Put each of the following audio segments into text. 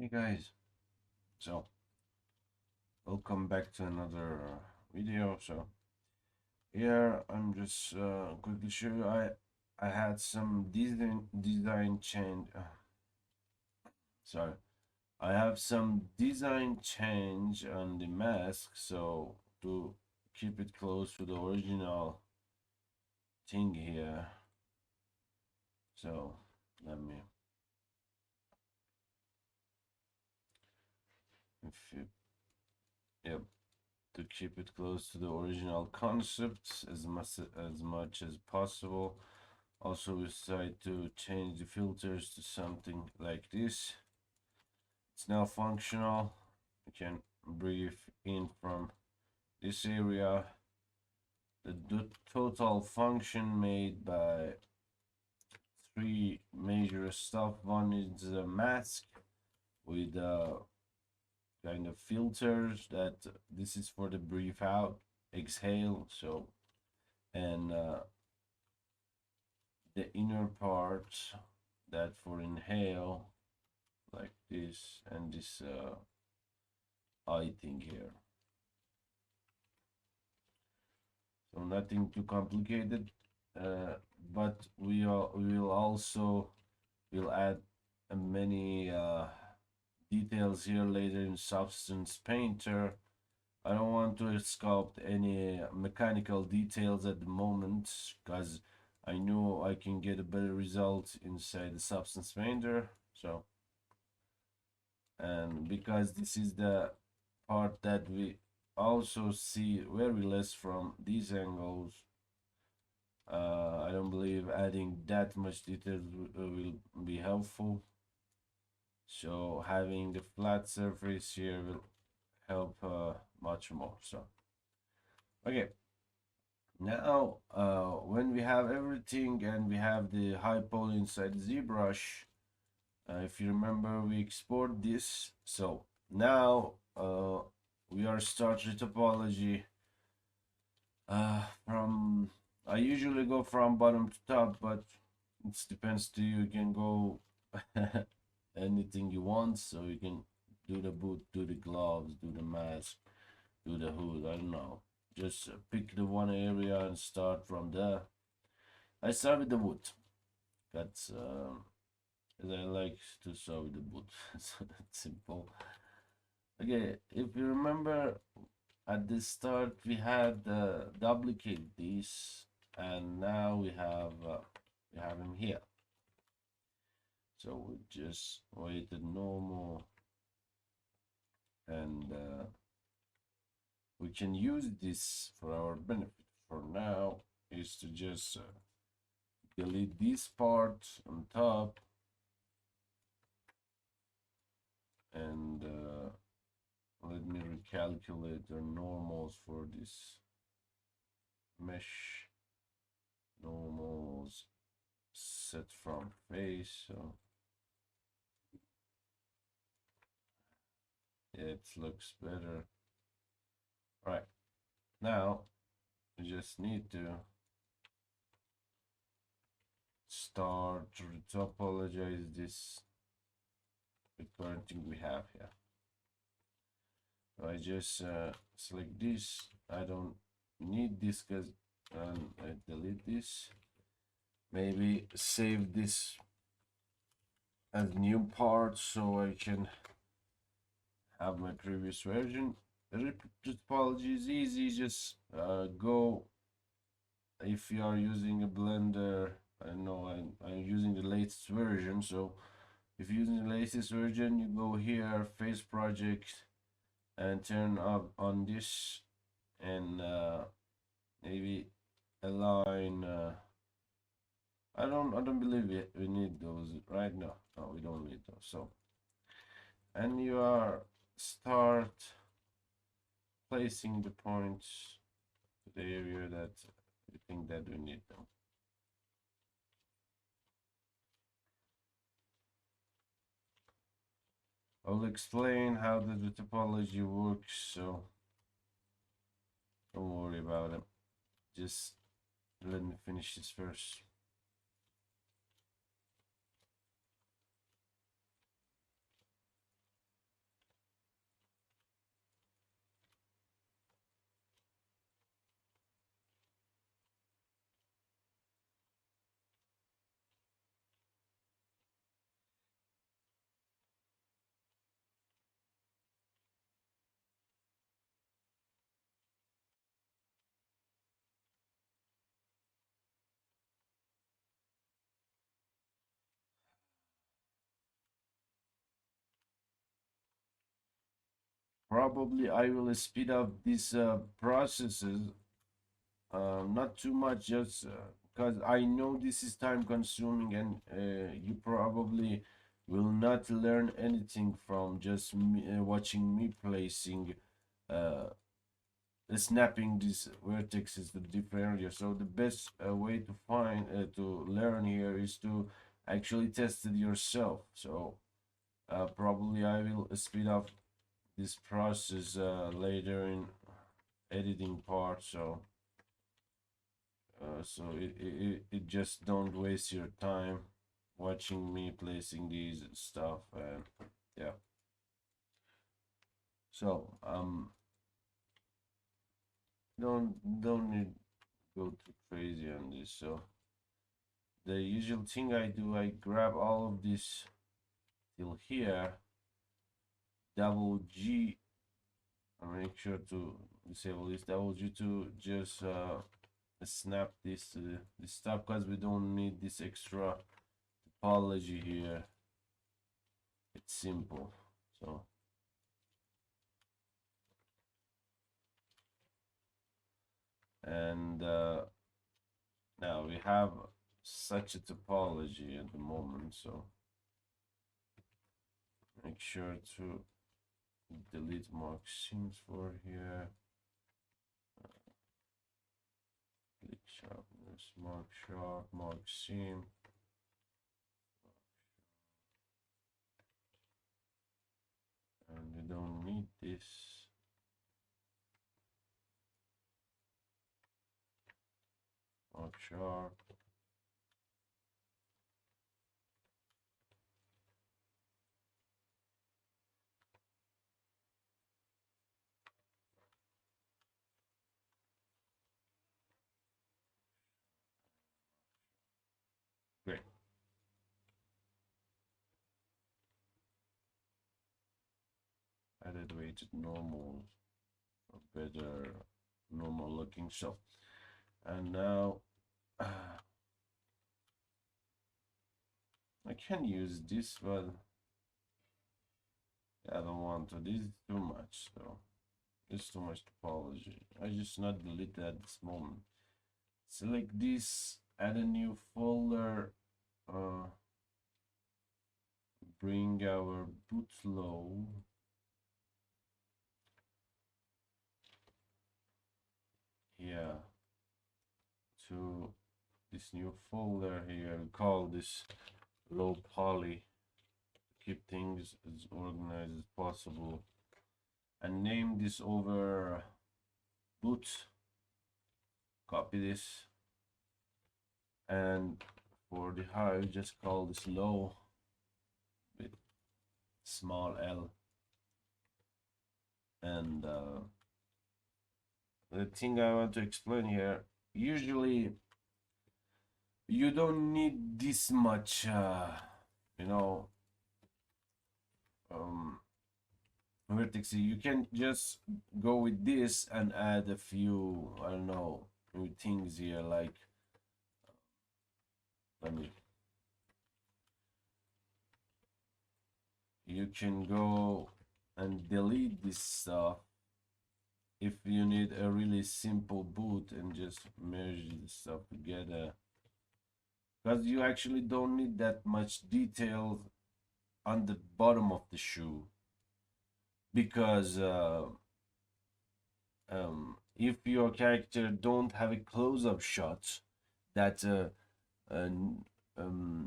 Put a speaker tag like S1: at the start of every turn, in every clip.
S1: Hey guys, so welcome back to another video. So here I'm just quickly show you I had some design change. Sorry, I have some design change on the mask, so to keep it close to the original thing here. So let me, if you, yep, to keep it close to the original concept as much as possible. Also, we decide to change the filters to something like this. It's now functional. We can breathe in from this area. The total function made by three major stuff. One is a mask with kind of filters that this is for the breathe out, exhale. So, and the inner part that for inhale, like this, and this eye thing here. So nothing too complicated, but we will also will add many details here later in Substance Painter. I don't want to sculpt any mechanical details at the moment because I know I can get a better result inside the Substance Painter. So, and because this is the part that we also see very less from these angles, I don't believe adding that much detail will be helpful. So having the flat surface here will help much more. So okay, now when we have everything and we have the high poly inside the ZBrush, if you remember, we export this. So now we are start retopology from I usually go from bottom to top, but it depends to you. You can go anything you want, so you can do the boot, do the gloves, do the mask, do the hood. I don't know. Just pick the one area and start from there. I start with the wood. That's as I like to start with the boot. So that's simple. Okay, if you remember, at the start we had duplicate this, and now we have him here. So we just waited normal, and we can use this for our benefit. For now, is to just delete this part on top, and let me recalculate the normals for this mesh. Normals set from face, so it looks better. Right, now we just need to start to topologize this the current thing we have here. So I just select this. I don't need this because I delete this. Maybe save this as new part so I can have my previous version. Retopology is easy. Just go, if you are using a Blender. I know I'm using the latest version, so if you're using the latest version, you go here, face project, and turn up on this, and maybe align. I don't believe we need those right now. No, we don't need those. So, and you are start placing the points to the area that you think that we need them. I'll explain how the topology works, so don't worry about it. Just let me finish this first. probably I will speed up these processes, not too much, just because I know this is time consuming, and you probably will not learn anything from just me, watching me placing uh, snapping these vertices to different areas. So the best way to find to learn here is to actually test it yourself. So probably I will speed up this process later in editing part. So it just don't waste your time watching me placing these stuff, and yeah. So don't need go too crazy on this. So the usual thing I do, I grab all of this till here, double G, and make sure to disable this double G to just snap this stuff, because we don't need this extra topology here. It's simple. So and now we have such a topology at the moment, so make sure to delete mark seams for here. Click sharpness, mark sharp, mark seam. And we don't need this. Mark sharp. Great. Added weighted normal for better normal looking. So, and now I can use this, but I don't want to. This is too much, so it's too much topology. I just not delete that at this moment. Select this, add a new folder, bring our bootload. Yeah, to this new folder here, call this low poly, keep things as organized as possible, and name this over boot. Copy this, and for the high just call this low with small l. And the thing I want to explain here, usually you don't need this much you know vertex. You can just go with this and add a few, I don't know, new things here, like let me, you can go and delete this stuff if you need a really simple boot and just merge this stuff together, because you actually don't need that much detail on the bottom of the shoe, because if your character don't have a close-up shot that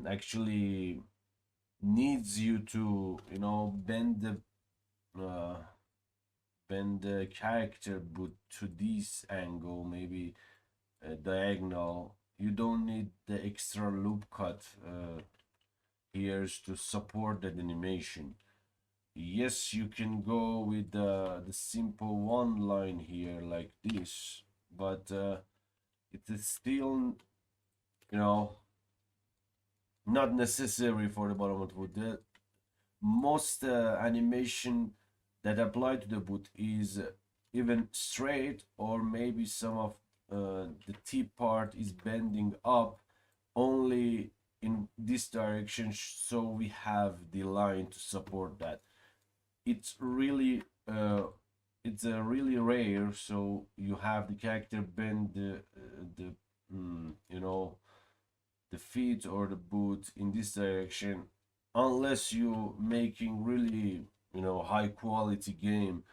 S1: actually needs you to, you know, bend the character boot to this angle, maybe diagonal, you don't need the extra loop cut here to support that animation. Yes, you can go with the simple one line here like this, but it is still, you know, not necessary for the bottom of the boot. The most animation that apply to the boot is even straight, or maybe some of the tip part is bending up only in this direction, so we have the line to support that. it's really it's really rare, so you have the character bend the you know, the feet or the boot in this direction, unless you making really, you know, high quality game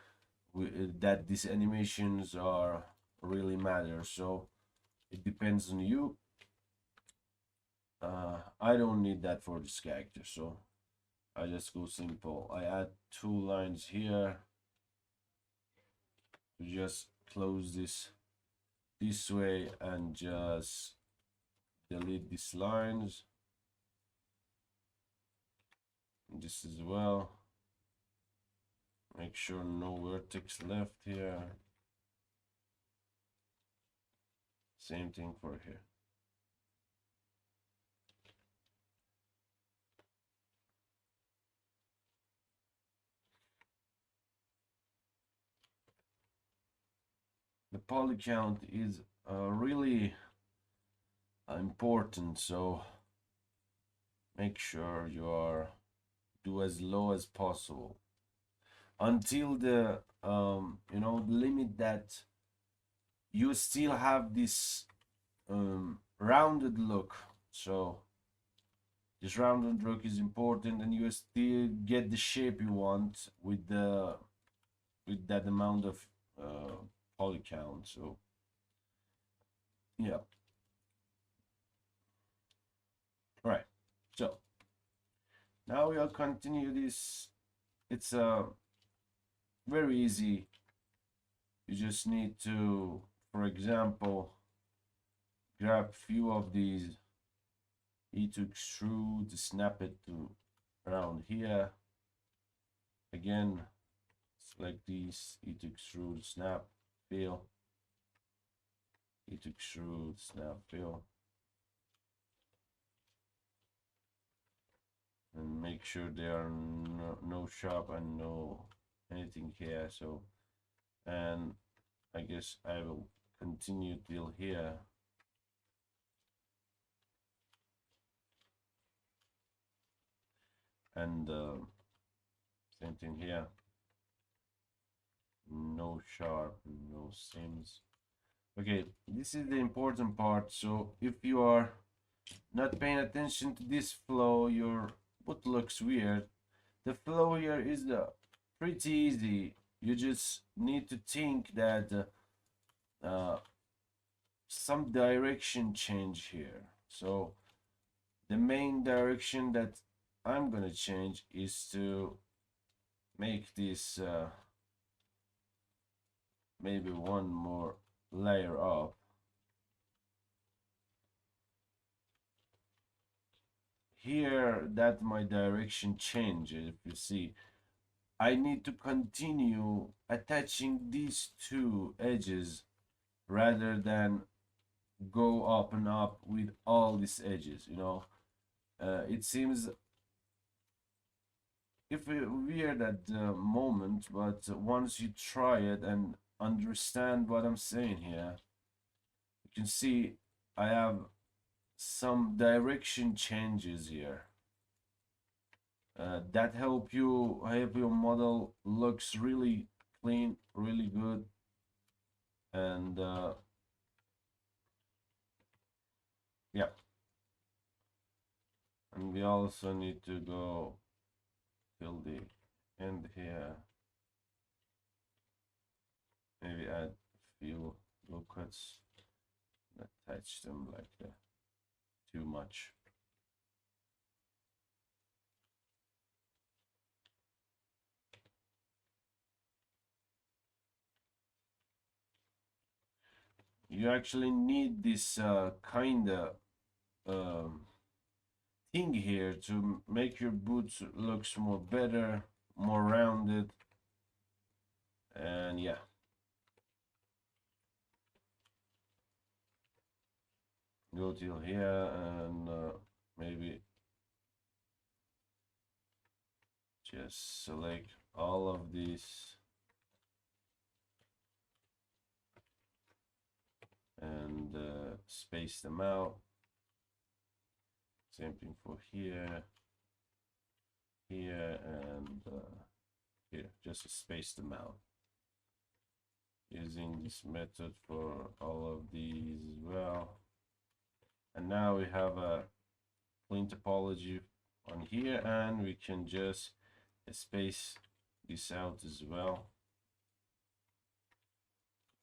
S1: that these animations are really matter. So it depends on you. I don't need that for this character, so I just go simple. I add 2 lines here to just close this way and just delete these lines. This as well. Make sure no vertex left here. Same thing for here. The poly count is really important, so make sure you are do as low as possible until the you know, the limit that you still have this rounded look. So this rounded look is important, and you still get the shape you want with that amount of poly count. So yeah, right. So now we'll continue this. It's very easy. You just need to, for example, grab few of these E to extrude, snap it to around here. Again, select these, E to extrude, snap, fill, E to extrude, snap, fill. And make sure there are no sharp and no anything here. So, and I guess I will continue till here. And same thing here. No sharp, no seams. Okay, this is the important part. So if you are not paying attention to this flow, your boot looks weird. The flow here is pretty easy. You just need to think that some direction change here. So the main direction that I'm gonna change is to make this maybe one more layer up. Here that my direction changes. If you see, I need to continue attaching these two edges rather than go up and up with all these edges, you know. It seems if weird at the moment, but once you try it and understand what I'm saying here, you can see I have some direction changes here that help your model looks really clean, really good. And yeah, and we also need to go till the end here, maybe add a few low cuts, attach them like that. Too much. You actually need this kind of thing here to make your boots looks more better, more rounded. And yeah, go till here and maybe just select all of these and space them out. Same thing for here, here, and here. just space them out using this method for all of these as well. And now we have a clean topology on here, and we can just space this out as well,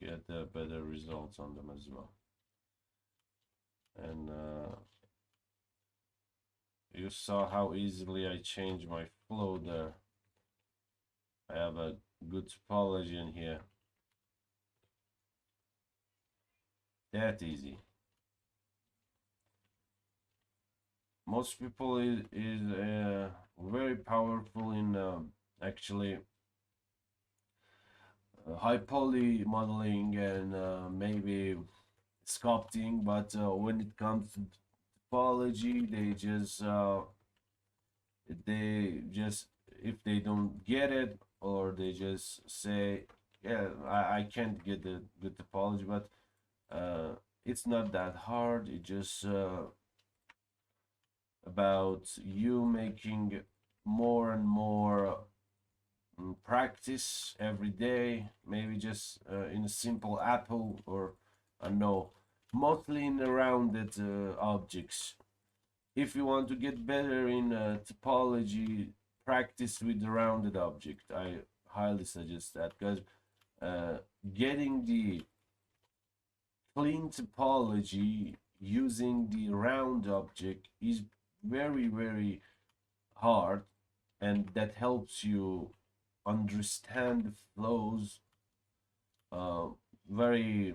S1: get better results on them as well. And you saw how easily I changed my flow there. I have a good topology in here. That easy. Most people is very powerful in actually high poly modeling and maybe sculpting, but when it comes to topology, they just if they don't get it, or they just say, yeah, I can't get the good topology, but it's not that hard. It just about you making more and more practice every day, maybe just in a simple apple, or I know, mostly in the rounded objects. If you want to get better in topology, practice with the rounded object. I highly suggest that, because getting the clean topology using the round object is very, very hard, and that helps you understand the flows very,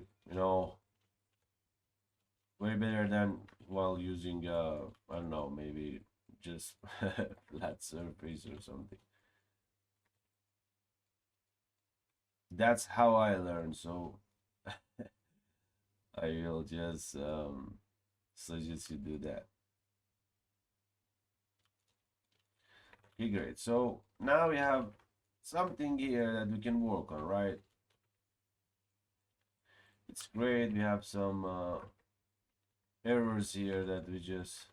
S1: way better than while using I don't know, maybe just flat surface or something. That's how I learned, so I will just suggest you do that. Okay, great. So now we have something here that we can work on, right? It's great. We have some errors here that we just,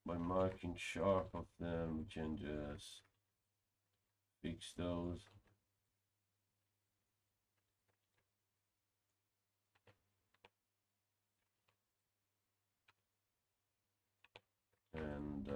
S1: by marking sharp of them, we can just fix those. And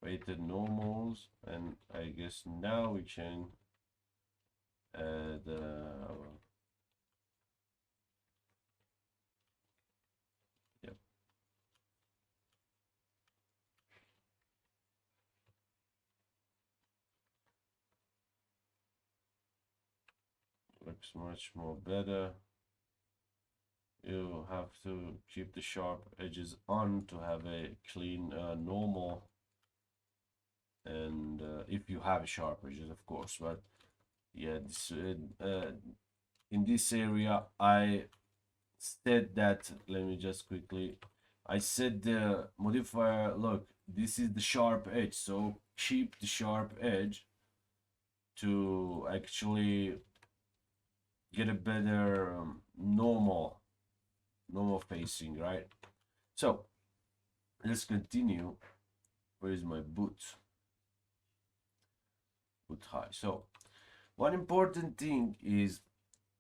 S1: weighted normals, and I guess now we can add yep, looks much more better. You have to keep the sharp edges on to have a clean normal, and if you have sharp edges, of course. But yeah, this, in this area I said that, let me just quickly, I said the modifier, look, this is the sharp edge, so keep the sharp edge to actually get a better normal facing, right? So let's continue. Where is my boot high? So one important thing is,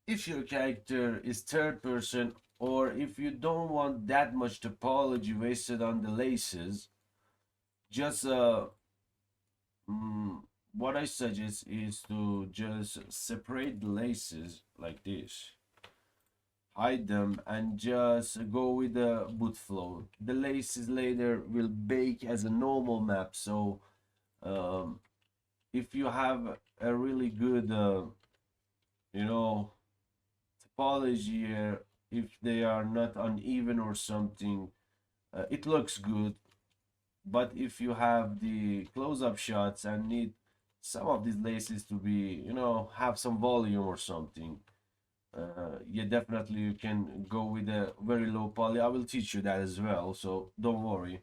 S1: if your character is third person, or if you don't want that much topology wasted on the laces, just what I suggest is to just separate the laces like this, hide them, and just go with the boot flow. The laces later will bake as a normal map, so if you have a really good topology here, if they are not uneven or something, it looks good. But if you have the close-up shots and need some of these laces to be, have some volume or something, yeah, definitely you can go with a very low poly. I will teach you that as well, so don't worry.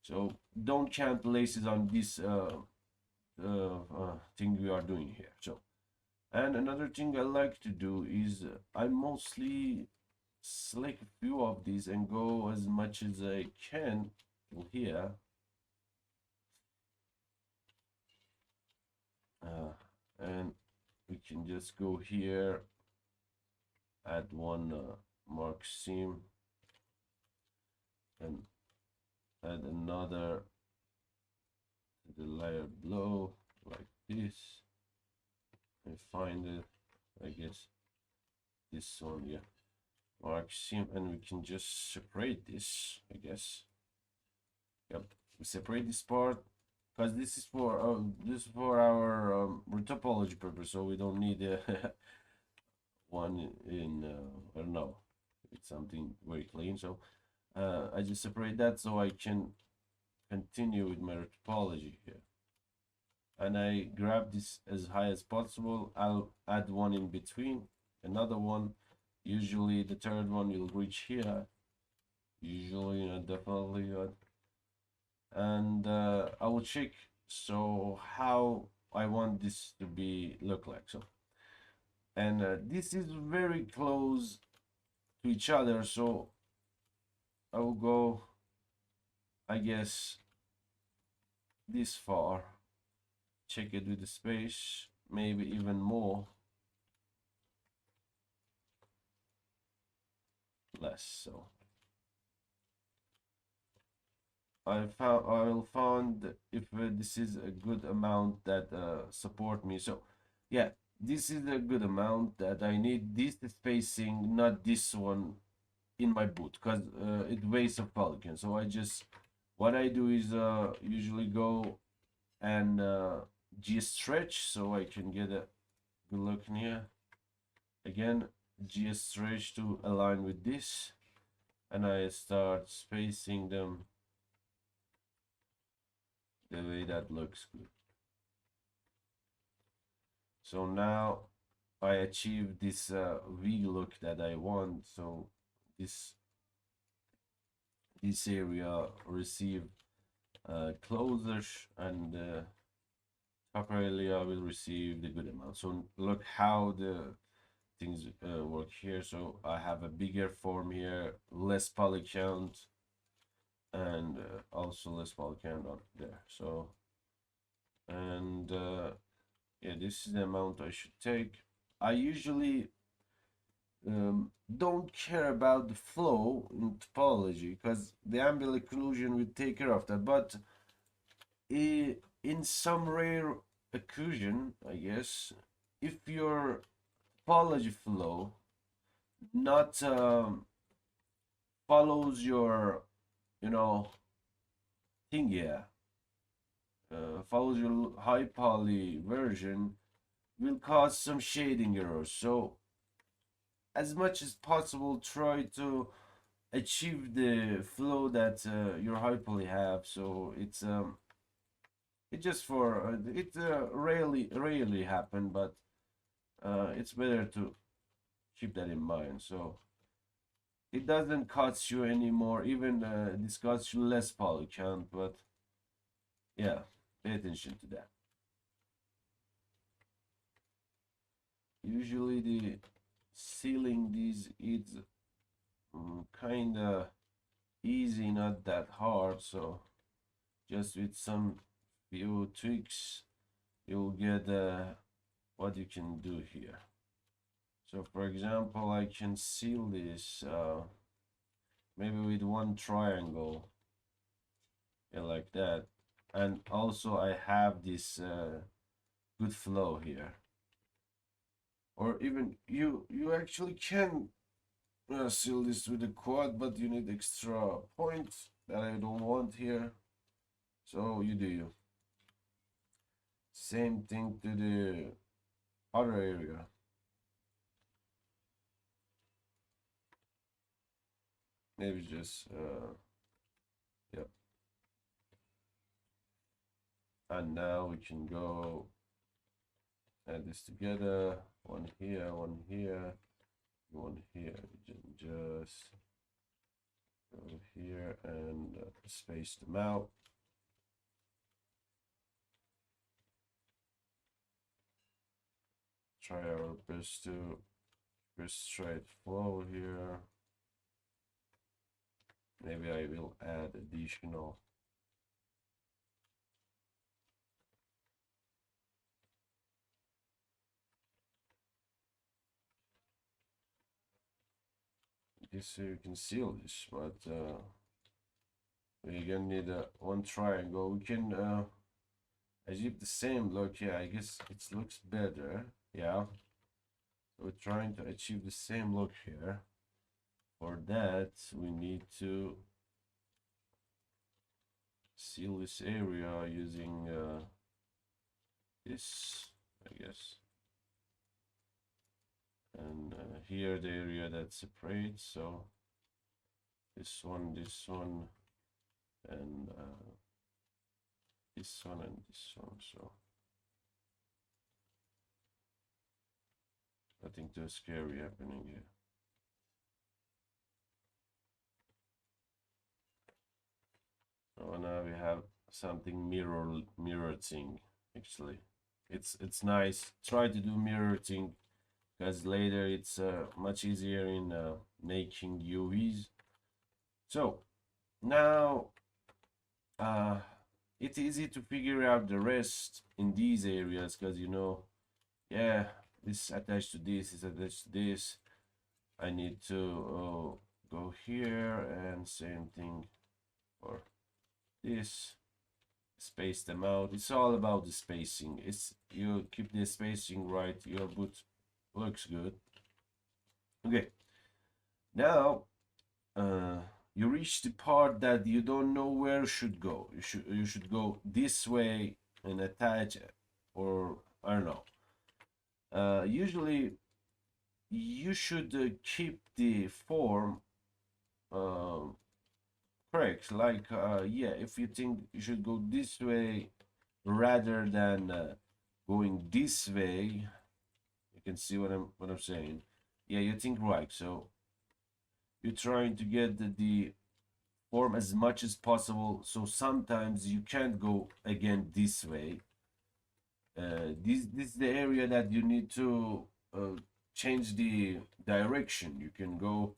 S1: So don't count laces on this thing we are doing here. So, and another thing I like to do is I mostly select a few of these and go as much as I can here. And we can just go here, add one mark seam, and add another to the layer below like this. And find it, I guess this one, yeah, mark seam, and we can just separate this, I guess. Yep, we separate this part because this is for our retopology purpose, so we don't need one in I don't know, it's something very clean. So I just separate that so I can continue with my retopology here, and I grab this as high as possible. I'll add one in between, another one, usually the third one will reach here, usually, definitely not. And I will check so how I want this to be look like. So, and this is very close to each other, so I will go, I guess, this far, check it with the space, maybe even more, less. So I will find if this is a good amount that support me. So yeah, this is a good amount that I need this spacing, not this one in my boot, because it wastes a polygon. So I just, what I do is usually go and G stretch so I can get a good look in here. Again, G stretch to align with this, and I start spacing them the way that looks good. So now I achieve this V look that I want. So this area receive closer, and top area will receive the good amount. So look how the things work here. So I have a bigger form here, less poly count, and also less poly count on there. So, and yeah, this is the amount I should take. I usually don't care about the flow in topology because the ambient occlusion will take care of that. But in some rare occlusion, I guess, if your topology flow not follows your, you know, thing, yeah, follows your high poly version, will cause some shading errors. So as much as possible, try to achieve the flow that your high poly have. So it's just for it rarely happen, but it's better to keep that in mind. So it doesn't cost you anymore, even this costs you less poly count, but yeah, pay attention to that. Usually the sealing these is kind of easy, not that hard. So just with some few tweaks, you'll get what you can do here. So for example, I can seal this maybe with one triangle, yeah, like that. And also I have this good flow here. Or even you actually can seal this with a quad, but you need extra points that I don't want here. So you do you. Same thing to the other area. Maybe just yep. And now we can go add this together. One here, one here, one here. We can just go here and space them out. try our best to just straight flow here. Maybe I will add additional. This you can seal this, but we're gonna need one triangle. We can achieve the same look. Yeah, I guess it looks better. Yeah, so we're trying to achieve the same look here. For that, we need to seal this area using this, I guess. And here the area that separates, so this one, and this one, and this one, so nothing too scary happening here. So now we have something mirror thing. Actually, it's nice. Try to do mirror thing, because later it's much easier in making UVs. So now it's easy to figure out the rest in these areas, because you know, yeah, this attached to this is attached to this. I need to go here, and same thing for this. Space them out. It's all about the spacing. It's you keep the spacing right, your boot looks good. Okay, now you reach the part that you don't know where should go. You should go this way and attach it, or I don't know. Usually you should keep the form correct. Like yeah, if you think you should go this way rather than going this way, you can see what I'm saying. Yeah, you think right. So you're trying to get the form as much as possible. So sometimes you can't go again this way. This is the area that you need to change the direction. You can go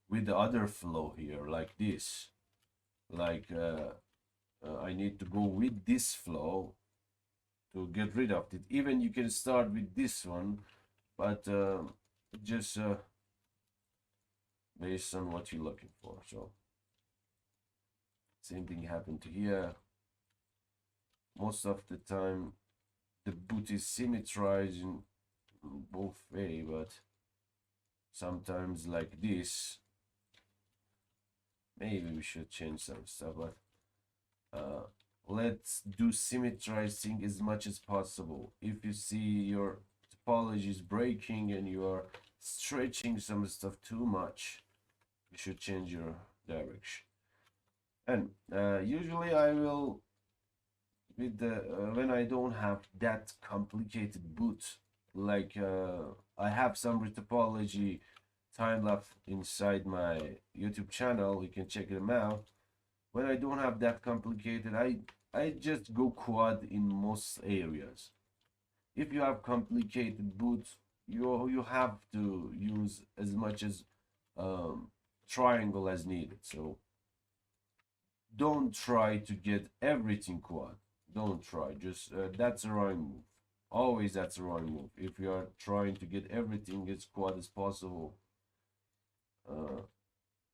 S1: with the other flow here, like this. Like I need to go with this flow to get rid of it. Even you can start with this one, but just based on what you're looking for. So same thing happened to here. Most of the time the boot is symmetrized in both way, but sometimes like this, maybe we should change some stuff, but let's do symmetrizing as much as possible. If you see your topology is breaking and you are stretching some stuff too much, you should change your direction. And usually I will, with the when I don't have that complicated boot, like I have some retopology time lapse inside my YouTube channel, you can check them out. When I don't have that complicated, I just go quad in most areas. If you have complicated boots, you have to use as much as triangle as needed. So don't try to get everything quad. Don't try. Just that's the wrong move. Always that's the wrong move. If you are trying to get everything as quad as possible,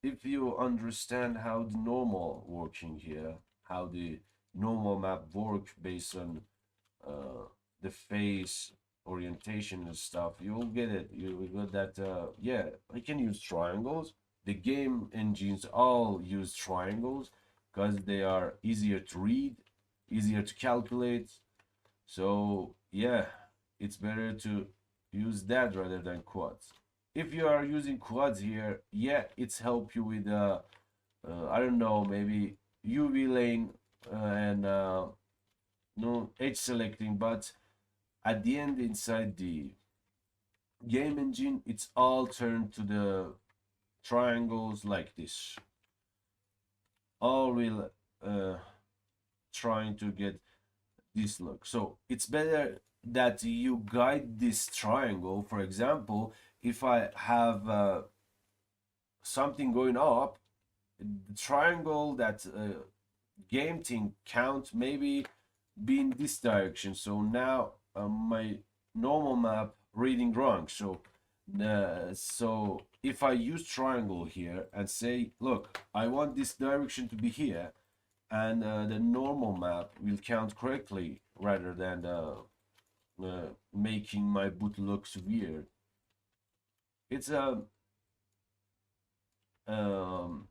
S1: if you understand how the normal working here, how the normal map work based on the face orientation and stuff, you'll get it. You will get that. Yeah, I can use triangles. The game engines all use triangles because they are easier to read, easier to calculate. So yeah, it's better to use that rather than quads. If you are using quads here, yeah, it's help you with I don't know, maybe UV lane and no edge selecting, but at the end inside the game engine, it's all turned to the triangles like this. All will trying to get this look. So it's better that you guide this triangle. For example, if I have something going up, the triangle that game thing count maybe be in this direction. So now my normal map reading wrong. So if I use triangle here and say, look, I want this direction to be here, and the normal map will count correctly rather than making my boot looks weird. It's a um,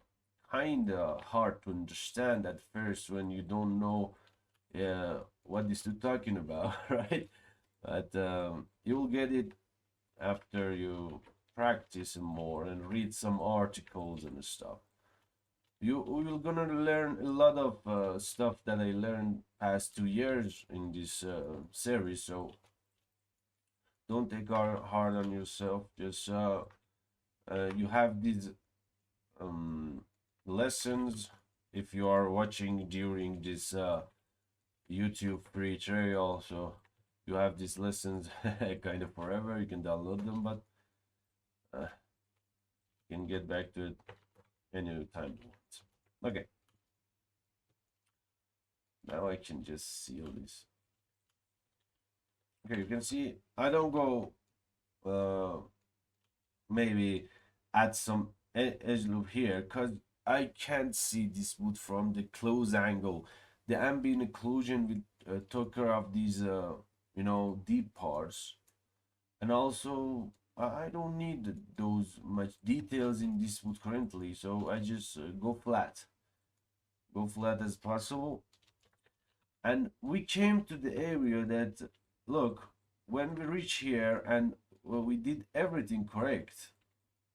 S1: kind of hard to understand at first when you don't know what is it talking about, right? But you'll get it after you practice more and read some articles and stuff. You will gonna learn a lot of stuff that I learned past 2 years in this series. So don't take hard on yourself. Just you have these um, lessons if you are watching during this YouTube free trial. So you have these lessons kind of forever. You can download them, but you can get back to it any time you want. Okay. Now I can just seal this. Okay, you can see I don't go maybe add some edge loop here because I can't see this wood from the close angle. The ambient occlusion will take care of these deep parts, and also I don't need those much details in this wood currently, so I just go flat as possible. And we came to the area that, look, when we reach here and well, we did everything correct,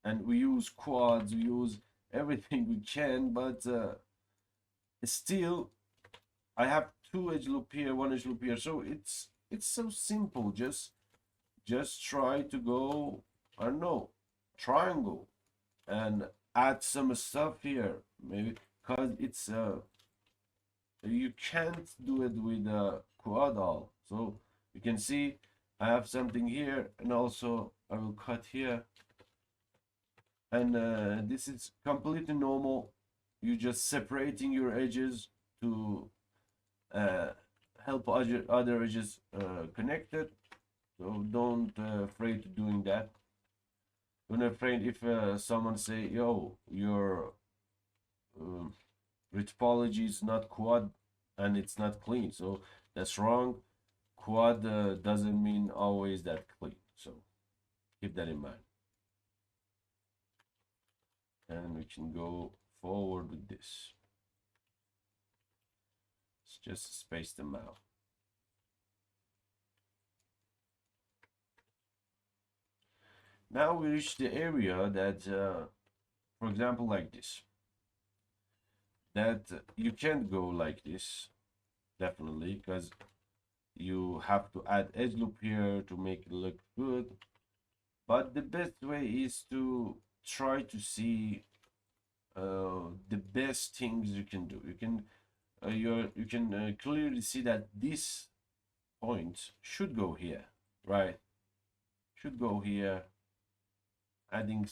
S1: and we use quads, we use everything we can, but still I have two edge loop here, one edge loop here, so it's so simple. Just try to go, I don't know, triangle and add some stuff here, maybe, because it's you can't do it with a quad all. So you can see I have something here, and also I will cut here, and this is completely normal. You're just separating your edges to uh, help other edges connected. So don't afraid to doing that. Don't afraid if someone say, yo, your um, retopology is not quad and it's not clean. So that's wrong. Quad doesn't mean always that clean. So keep that in mind. And we can go forward with this. Let's just space them out. Now we reach the area that, for example, like this. That you can't go like this, definitely, because you have to add edge loop here to make it look good. But the best way is to try to see the best things you can do. You can clearly see that this point should go here, right? Should go here. Adding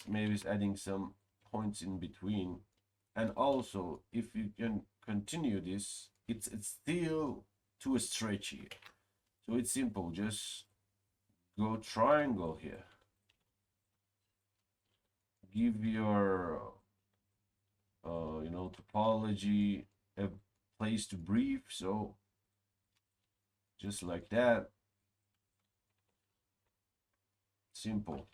S1: some points in between, and also if you can continue this, it's still too stretchy. So it's simple. Just go triangle here. Give your topology a place to breathe. So just like that. Simple.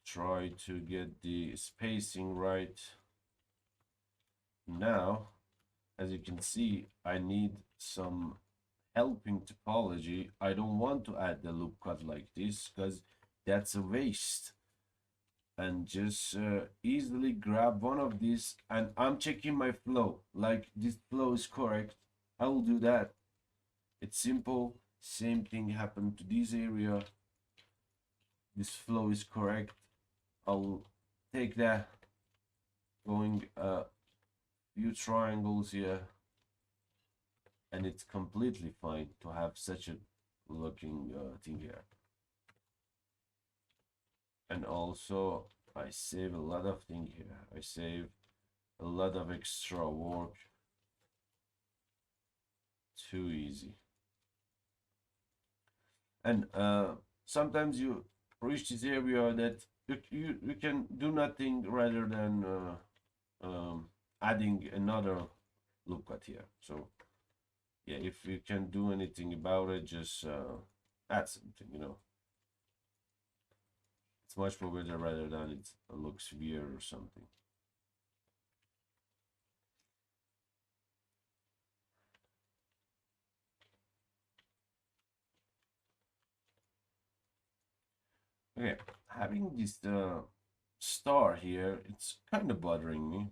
S1: Try to get the spacing right. Now, as you can see, I need some helping topology. I don't want to add the loop cut like this because that's a waste. And just easily grab one of these, and I'm checking my flow, like this flow is correct. I will do that. It's simple. Same thing happened to this area. This flow is correct. I'll take that, going few triangles here, and it's completely fine to have such a looking thing here. And also I save a lot of things here. I save a lot of extra work. Too easy. And sometimes you reach this area that you can do nothing rather than adding another loop cut here. So yeah, if you can do anything about it, just add something, you know. It's much more better rather than it looks weird or something. Okay, having this star here, it's kind of bothering me.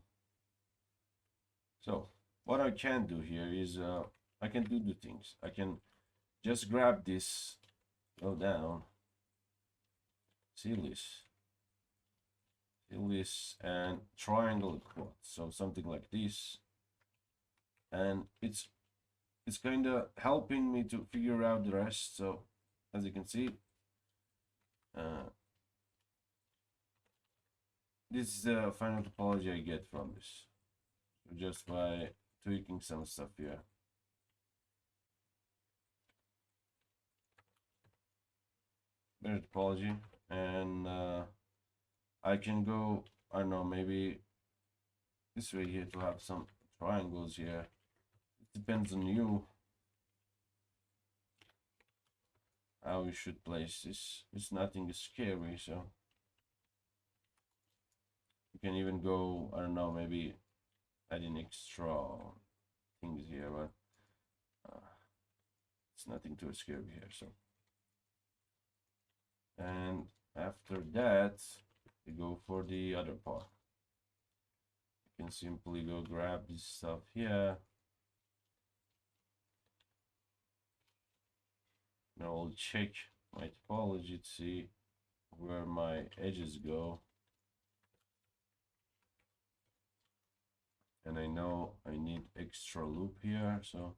S1: So what I can do here is I can do the things. I can just grab this, go down, seal this, and triangle quad. So something like this, and it's kind of helping me to figure out the rest. So as you can see, this is the final topology I get from this. So just by tweaking some stuff here. Retopology, and I can go, I don't know, maybe this way here to have some triangles here. It depends on you how you should place this. It's nothing scary, so you can even go, I don't know, maybe adding extra things here, but it's nothing too scary here. So, and after that, we go for the other part. You can simply go grab this stuff here. Now I'll check my topology to see where my edges go. And I know I need extra loop here, so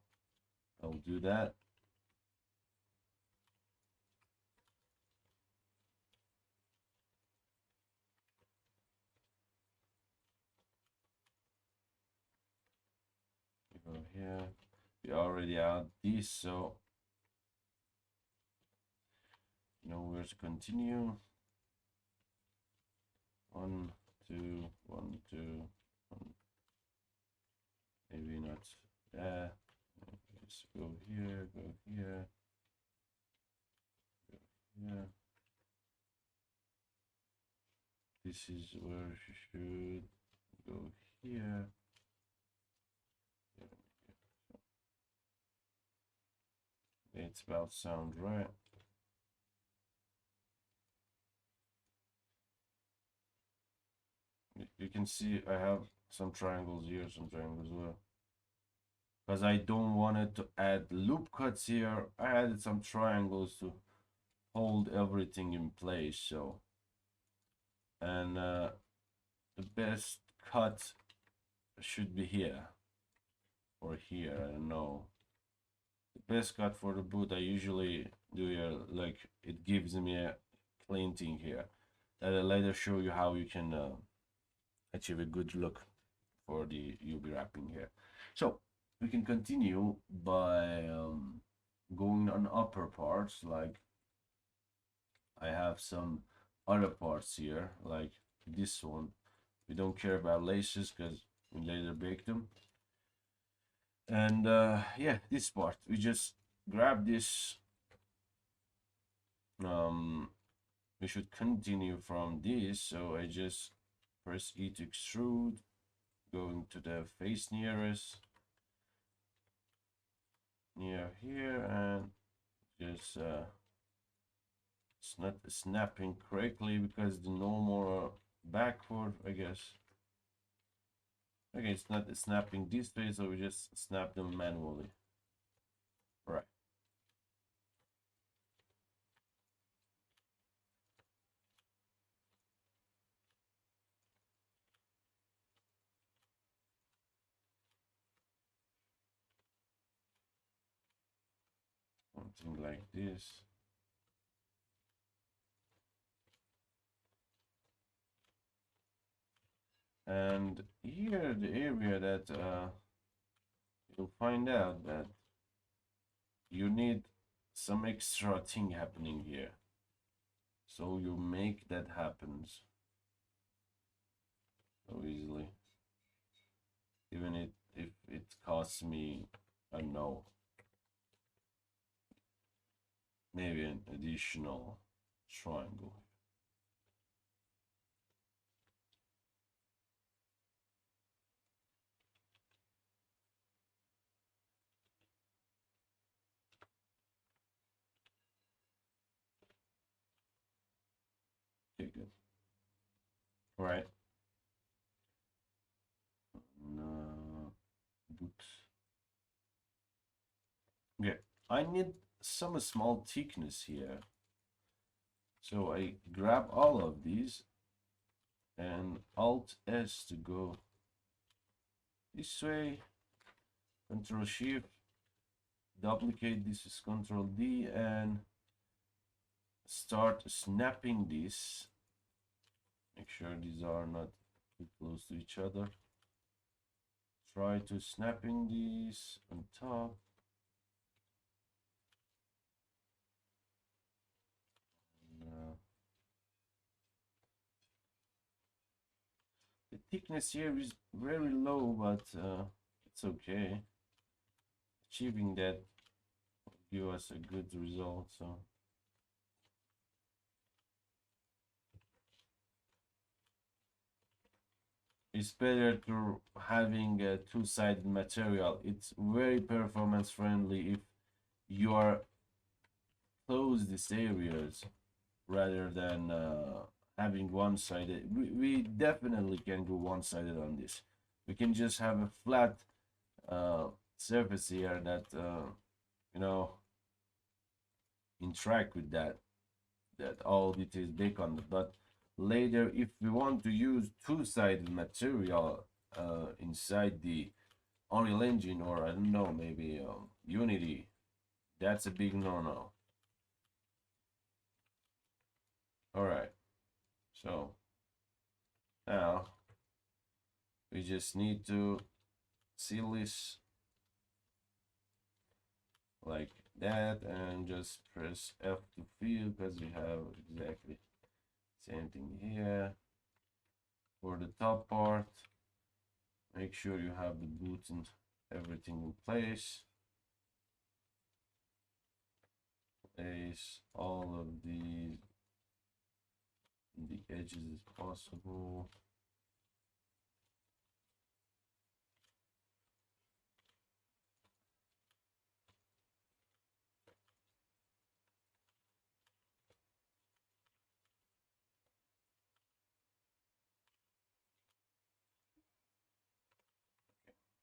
S1: I'll do that. We go here. We already add this, so you know where to continue. 1, 2, 1, 2, 1. Maybe not there. Just go here, go here, go here. This is where she should go here. It's about sound right. You can see I have some triangles here, some triangles there. Because I don't want it to add loop cuts here. I added some triangles to hold everything in place. So, and the best cut should be here or here. I don't know. The best cut for the boot I usually do here, like it gives me a clean thing here. That I'll later show you how you can achieve a good look for the UV wrapping here. So we can continue by going on upper parts. Like I have some other parts here, like this one. We don't care about laces because we later bake them. And yeah, this part, we just grab this. We should continue from this, so I just press E to extrude, going to the face nearest, near here, and just it's not snapping correctly because the normal backward, I guess. Okay, it's not snapping this way, so we just snap them manually. Right. something like this. And here the area that you'll find out that you need some extra thing happening here, so you make that happens so easily, even if it costs me, I don't know, maybe an additional triangle. Okay, good. All right. Books. Okay, I need some small thickness here. So I grab all of these and Alt S to go this way, Control Shift, duplicate this is Control D, and start snapping this. Make sure these are not too close to each other. Try to snapping these on top. The thickness here is very low, but it's okay. Achieving that will give us a good result. So it's better to having a two-sided material. It's very performance friendly if you are close these areas rather than having one-sided. We definitely can go one-sided on this. We can just have a flat surface here that you know, interact with that all it is big on it. But later, if we want to use two-sided material inside the Unreal Engine, or I don't know, maybe Unity, that's a big no-no. All right, so now we just need to seal this like that and just press F to fill, because we have exactly same thing here. For the top part, make sure you have the boot and everything in place. Place all of these in the edges as possible.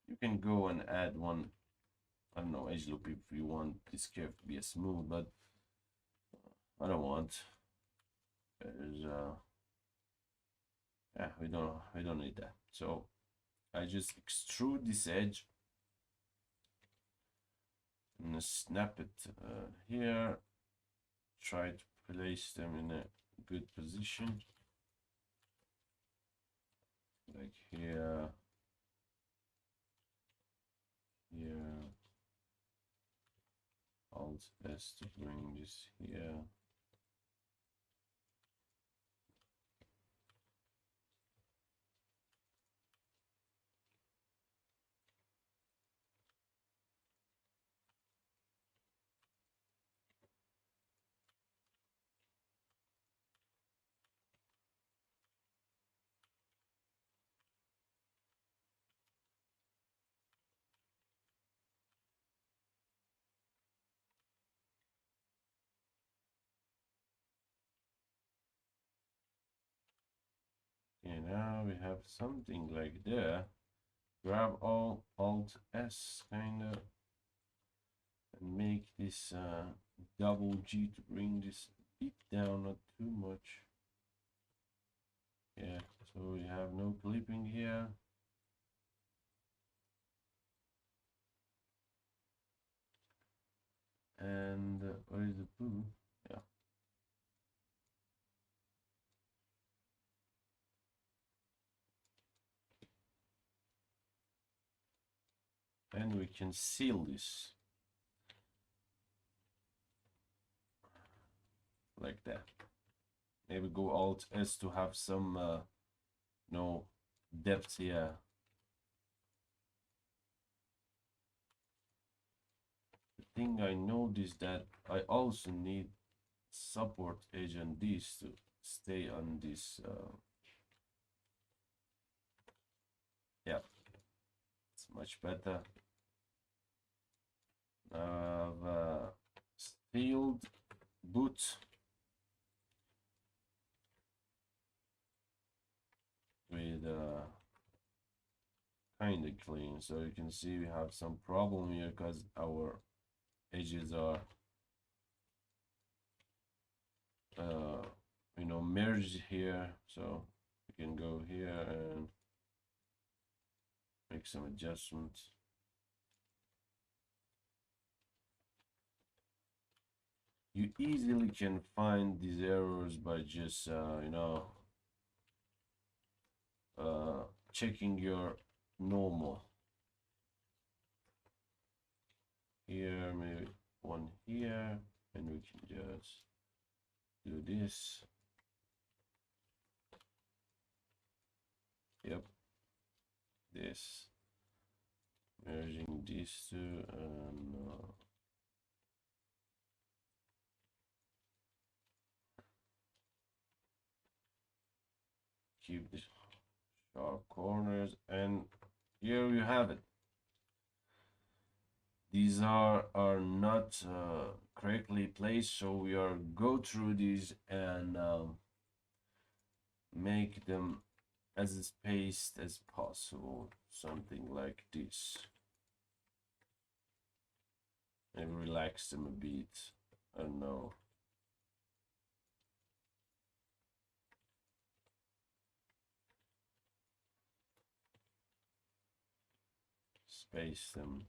S1: You can go and add one, I don't know, edge loop if you want this curve to be a smooth, but I don't want. There's yeah, we don't need that. So I just extrude this edge and snap it here. Try to place them in a good position, like here, here. Alt S to bring this here. Okay, now we have something like that. Grab all Alt S kind of and make this double G to bring this bit down, not too much. Yeah, so we have no clipping here. And where is the poo? Yeah. And we can seal this like that. Maybe go Alt S to have some no depth here. The thing I noticed that I also need support agent this to stay on this. Yeah, it's much better. I have sealed boot with kind of clean, so you can see we have some problem here because our edges are you know, merged here, so you can go here and make some adjustments. You easily can find these errors by just you know, checking your normal. Here, maybe one here, and we can just do this. Yep, this, merging these two, and keep the sharp corners, and here you have it. These are not correctly placed, so we are go through these and make them as spaced as possible, something like this. Maybe relax them a bit. I don't know. Space them.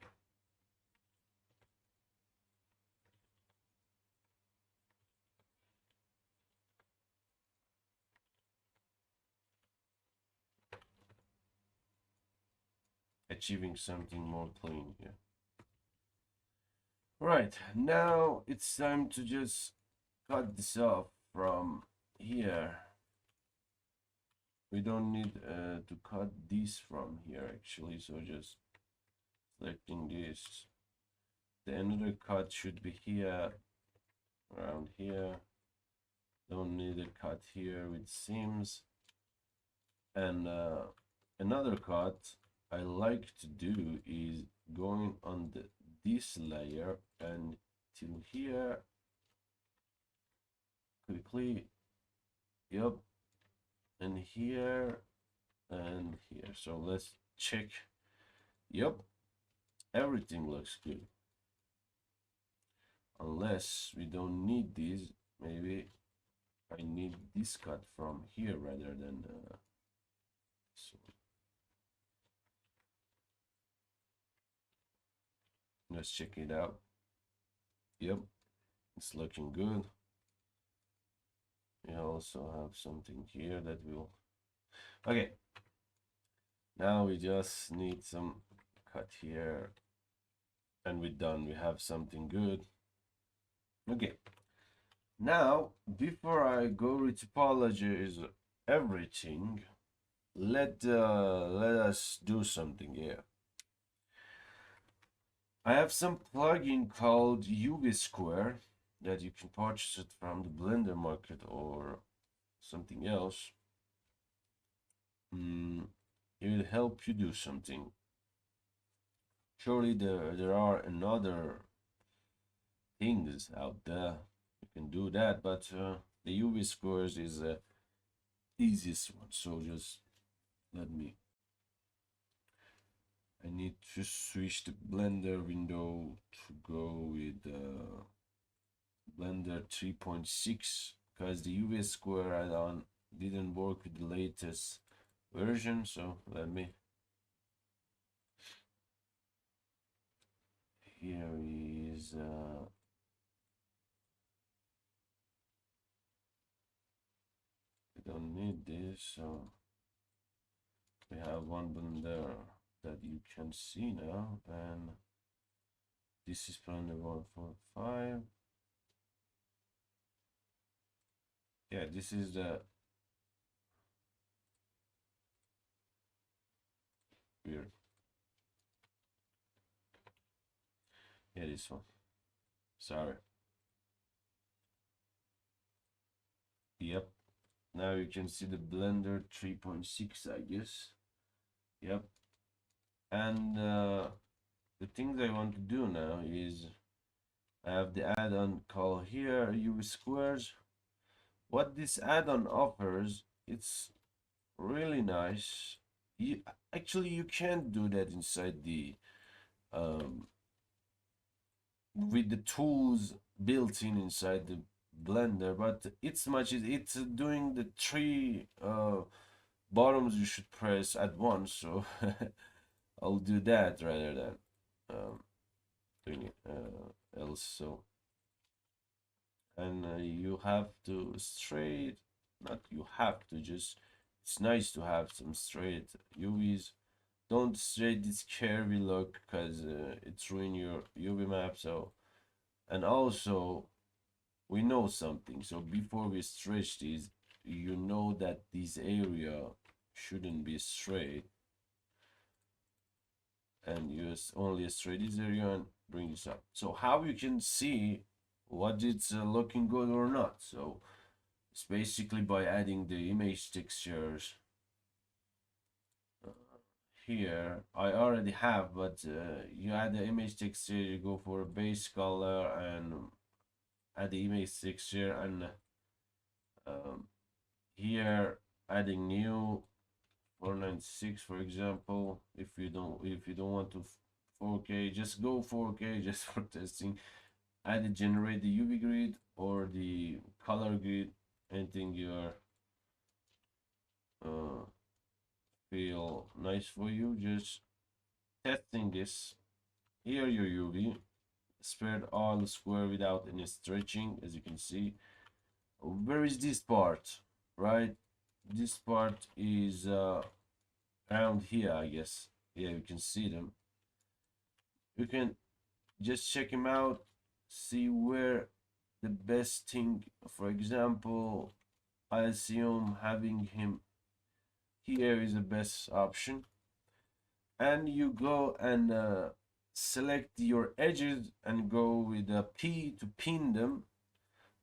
S1: Achieving something more clean here. Right, now it's time to just cut this off from here. We don't need to cut this from here actually, so just selecting this. The another cut should be here, around here. Don't need a cut here with seams. And another cut I like to do is going on this layer and till here quickly. Yep, and here and here. So let's check. Yep, everything looks good. Unless we don't need these, maybe I need this cut from here rather than this one. Let's check it out. Yep, it's looking good. We also have something here that will. Okay, now we just need some cut here, and we're done. We have something good. Okay, now before I go, Retopology is everything. Let us do something here. I have some plugin called UV Square that you can purchase it from the Blender market or something else. It will help you do something. Surely there are another things out there you can do that, but the UV Squares is the easiest one. So just let me. I need to switch the Blender window to go with Blender 3.6 because the UV Square add-on didn't work with the latest version. So let me. Here is need this, so we have one blender that you can see now, and this is blender 145. Yeah, this is the weird. Yeah, this one. Sorry. Yep. Now you can see the blender 3.6, I guess. Yep. And the things I want to do now is I have the add-on called here UV squares. What this add-on offers, it's really nice. You actually you can't do that inside the um, with the tools built in inside the blender, but it's doing the three bottoms you should press at once, so I'll do that rather than doing it else. So and you have to straight, not you have to, just it's nice to have some straight UVs. Don't straight this curvy look because it's ruin your UV map. So and also we know something, so before we stretch these, you know that this area shouldn't be straight, and you only straight this area and bring this up. So how you can see what it's looking good or not? So it's basically by adding the image textures here. I already have, but you add the image texture, you go for a base color and add the image texture, and um, here adding new 496 for example. If you don't want to 4K, just go 4K just for testing. Either generate the UV grid or the color grid, anything you feel nice for you. Just testing this. Here your UV spread all the square without any stretching, as you can see. Where is this part? Right, this part is around here, I guess. Yeah, you can see them. You can just check him out, see where the best thing. For example, I assume having him here is the best option, and you go and select your edges and go with a P to pin them,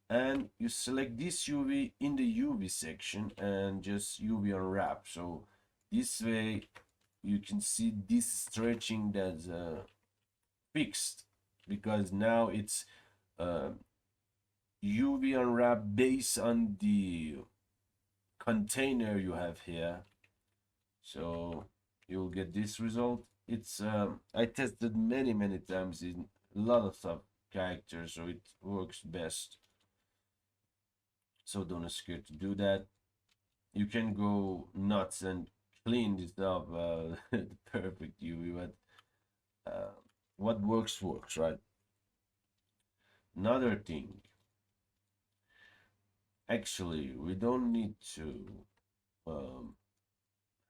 S1: and you select this UV in the UV section and just UV unwrap. So this way you can see this stretching that's fixed, because now it's UV unwrap based on the container you have here. So you'll get this result. It's I tested many times in a lot of sub characters, so it works best. So don't scared to do that. You can go nuts and clean this up, the perfect UV, but what works, right? Another thing, actually, we don't need to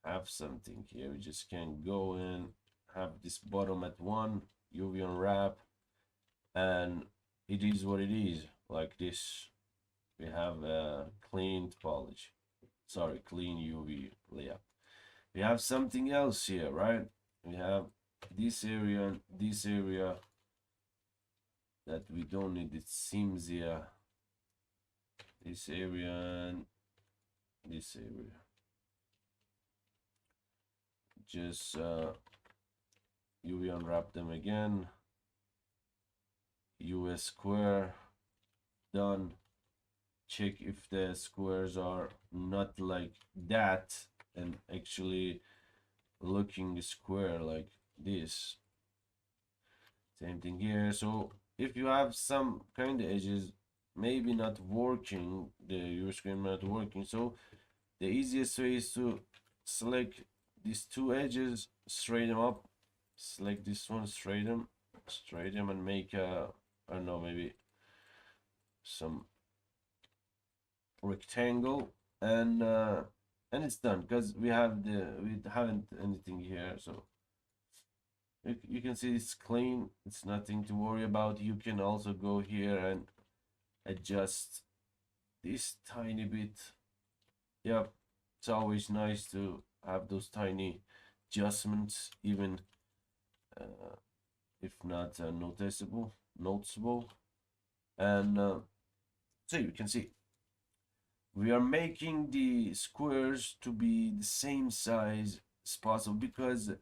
S1: have something here. We just can go in, have this bottom at 1, UV unwrap, and it is what it is, like this. We have a clean topology. Sorry, clean UV layout. We have something else here, right? We have this area and this area that we don't need. It seems here. This area and this area. Just UV unwrap them again. US square, done. Check if the squares are not like that and actually looking square like this. Same thing here. So if you have some kind of edges maybe not working, the your screen not working, so the easiest way is to select these two edges, straighten them up, select this one, straighten them, and make a, I don't know, maybe some rectangle, and it's done because we haven't anything here. So you can see it's clean, it's nothing to worry about. You can also go here and adjust this tiny bit. Yeah, it's always nice to have those tiny adjustments, even uh, if not noticeable. And so you can see we are making the squares to be the same size as possible, because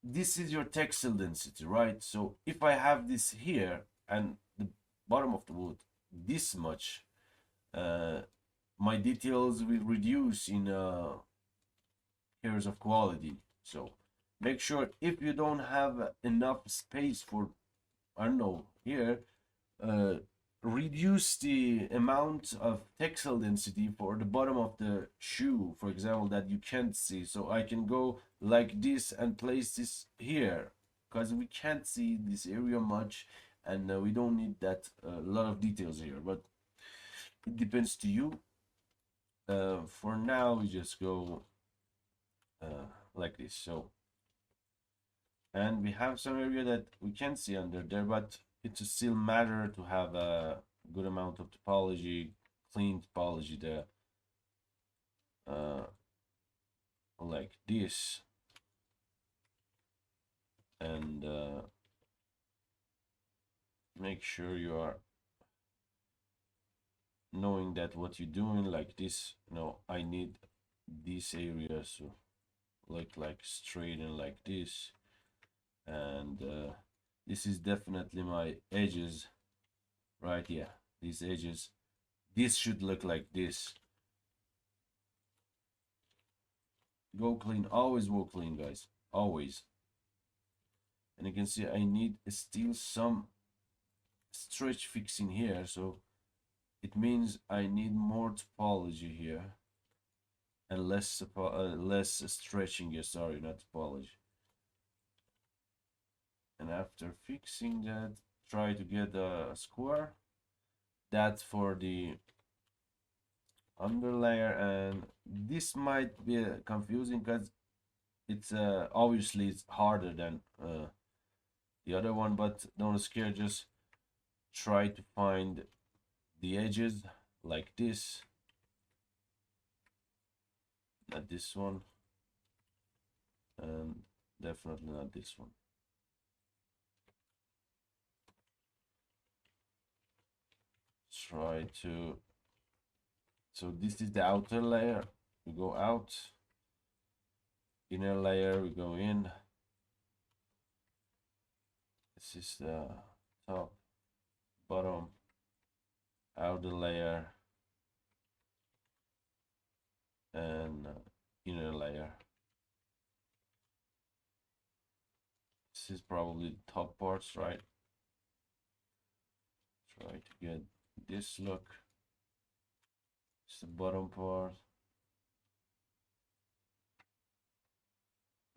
S1: this is your textile density, right? So if I have this here and the bottom of the wood this much, uh, my details will reduce in areas of quality. So make sure, if you don't have enough space for, I don't know, here, uh, reduce the amount of textile density for the bottom of the shoe, for example, that you can't see. So I can go like this and place this here, because we can't see this area much, and we don't need that lot of details here, but it depends to you. For now, we just go like this. So, and we have some area that we can't see under there, but it's still matter to have a good amount of topology, clean topology there, like this. And make sure you are knowing that what you're doing like this. I need this area to look like straight and like this. And this is definitely my edges, right? Yeah, these edges, this should look like this. Go clean, always go clean, guys, always. And you can see I need still some stretch fixing here, so it means I need more topology here and less stretching here. Sorry, not topology. And after fixing that, try to get a square. That's for the underlayer, and this might be confusing because it's obviously it's harder than the other one, but don't scare, just try to find the edges like this, not this one, and definitely not this one. Try to, so this is the outer layer, we go out, inner layer, we go in. This is the top, bottom, outer layer, and inner layer. This is probably the top parts, right? Try to get this look. It's the bottom part.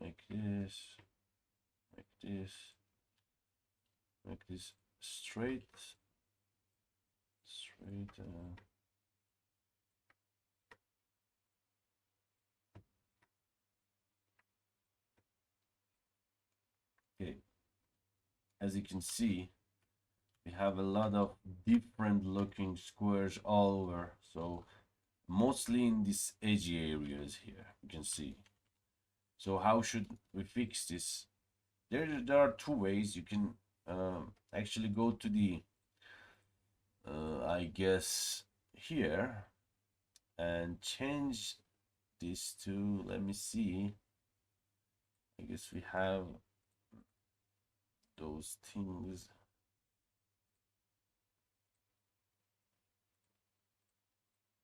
S1: Like this, like this, make this straight. Okay, as you can see, we have a lot of different looking squares all over, so mostly in these edgy areas here, you can see. So how should we fix this? There are two ways. You can actually go to the I guess here, and change this to, let me see, I guess we have those things.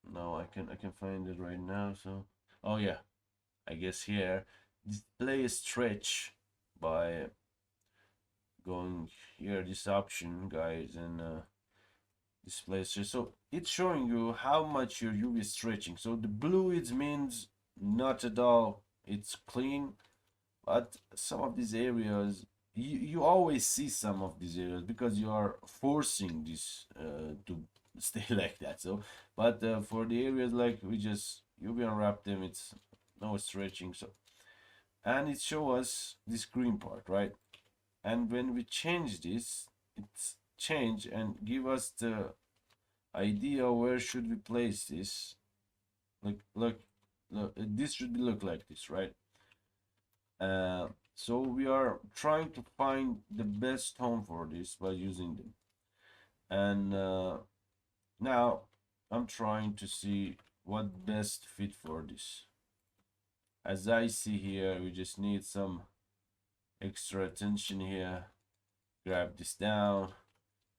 S1: No, I can find it right now. So, oh yeah, I guess here, display stretch, by going here, this option, guys, and display stretch. So it's showing you how much your UV is stretching. So the blue, it means not at all, it's clean. But some of these areas, you always see some of these areas because you are forcing this to stay like that. So, but for the areas like we just UV unwrap them, it's no stretching. So, and it show us this green part, right? And when we change this, it's change and give us the idea where should we place this. Look, this should look like this, right? So we are trying to find the best tone for this by using them. And now I'm trying to see what best fit for this. As I see here, we just need some extra attention here. Grab this down.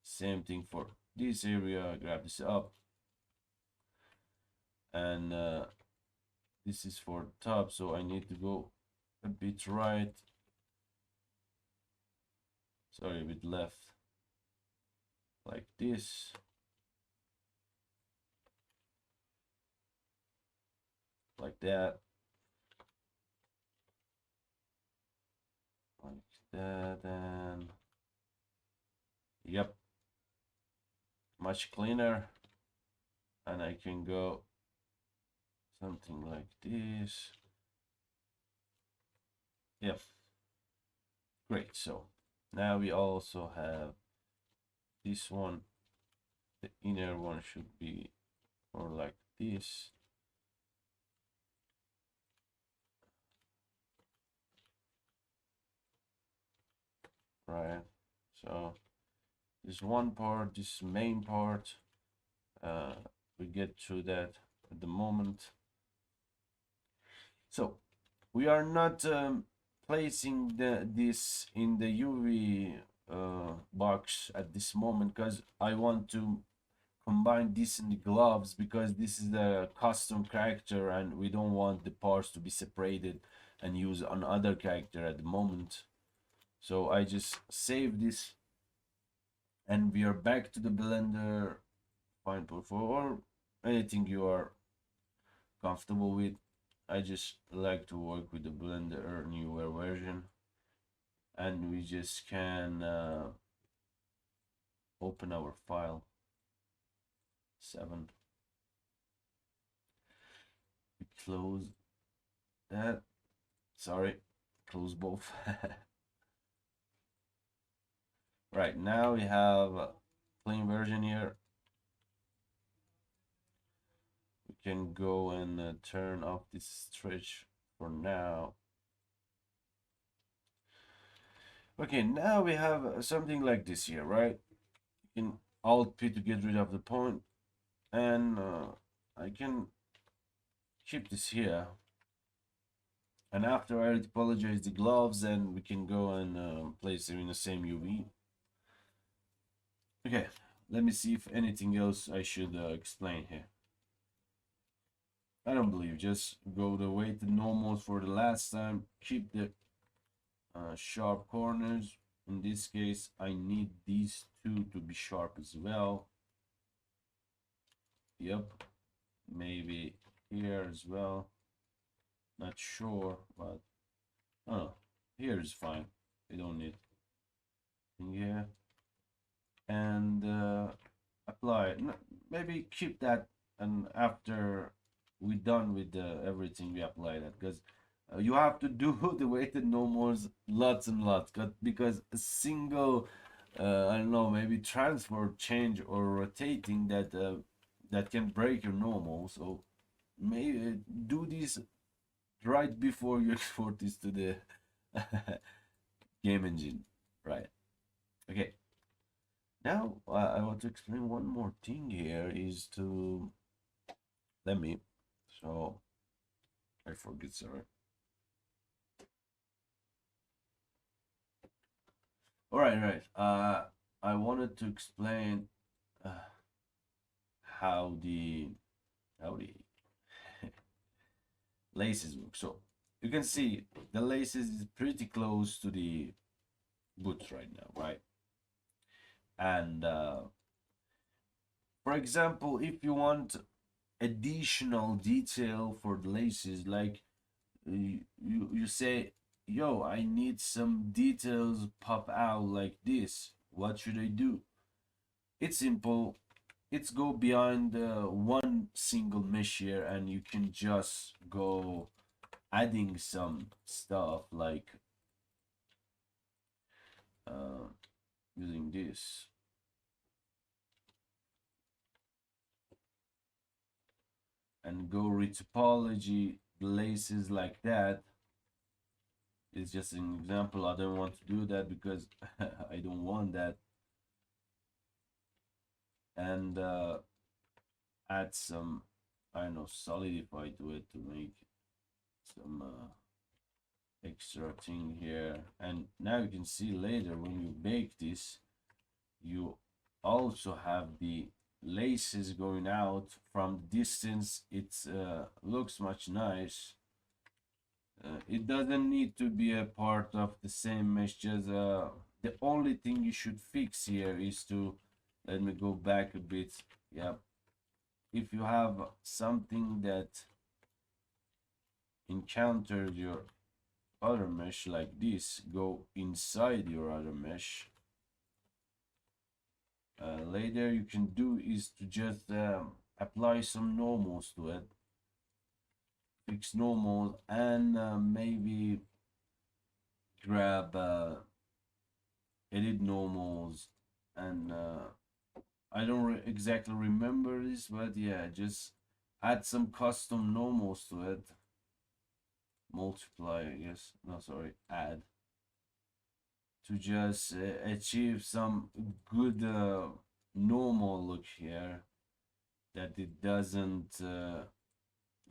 S1: Same thing for this area. Grab this up. And this is for top, so I need to go a bit right. Sorry, a bit left. Like this. Like that. Like that, and yep, much cleaner. And I can go something like this. Yep, great. So now we also have this one. The inner one should be more like this. Right, so this one part, this main part, we get to that at the moment. So we are not placing this in the UV box at this moment because I want to combine this in the gloves, because this is the custom character and we don't want the parts to be separated and use on other character at the moment. So I just save this and we are back to the Blender Fine Pro or anything you are comfortable with. I just like to work with the Blender newer version, and we just can open our file 7. We close that. Sorry, close both. Right, now we have a clean version here. We can go and turn off this stretch for now. Okay, now we have something like this here, right? You can Alt P to get rid of the point, and I can keep this here. And after I retopologize the gloves, then we can go and place them in the same UV. Okay, let me see if anything else I should explain here. I don't believe, just go the weighted normals for the last time, keep the sharp corners. In this case, I need these two to be sharp as well. Yep, maybe here as well. Not sure, but oh, here is fine. We don't need here. And apply. Maybe keep that, and after we're done with everything, we apply that, because you have to do the weighted normals lots and lots, because a single I don't know, maybe transfer change or rotating that can break your normal. So maybe do this right before you export this to the game engine, right? Okay, now I want to explain one more thing here, is to let me, so I forget, sorry. All right. I wanted to explain uh, how the laces work. So you can see the laces is pretty close to the boots right now, right? And for example, if you want additional detail for the laces, like you say, yo, I need some details pop out like this, what should I do? It's simple. it's go beyond one single mesh here, and you can just go adding some stuff like uh, using this and go retopology laces like that. It's just an example. I don't want to do that because I don't want that. And add some, I don't know, solidify to it to make some extra thing here. And now you can see later when you bake this, you also have the laces going out from distance. It looks much nice. It doesn't need to be a part of the same mesh. Just the only thing you should fix here is to, let me go back a bit. Yeah, if you have something that encounters your other mesh like this, go inside your other mesh. Later you can do is to just apply some normals to it, fix normals, and maybe grab edit normals, and I don't exactly remember this, but yeah, just add some custom normals to it. Multiply, I guess. No, sorry, add, to just achieve some good normal look here, that it doesn't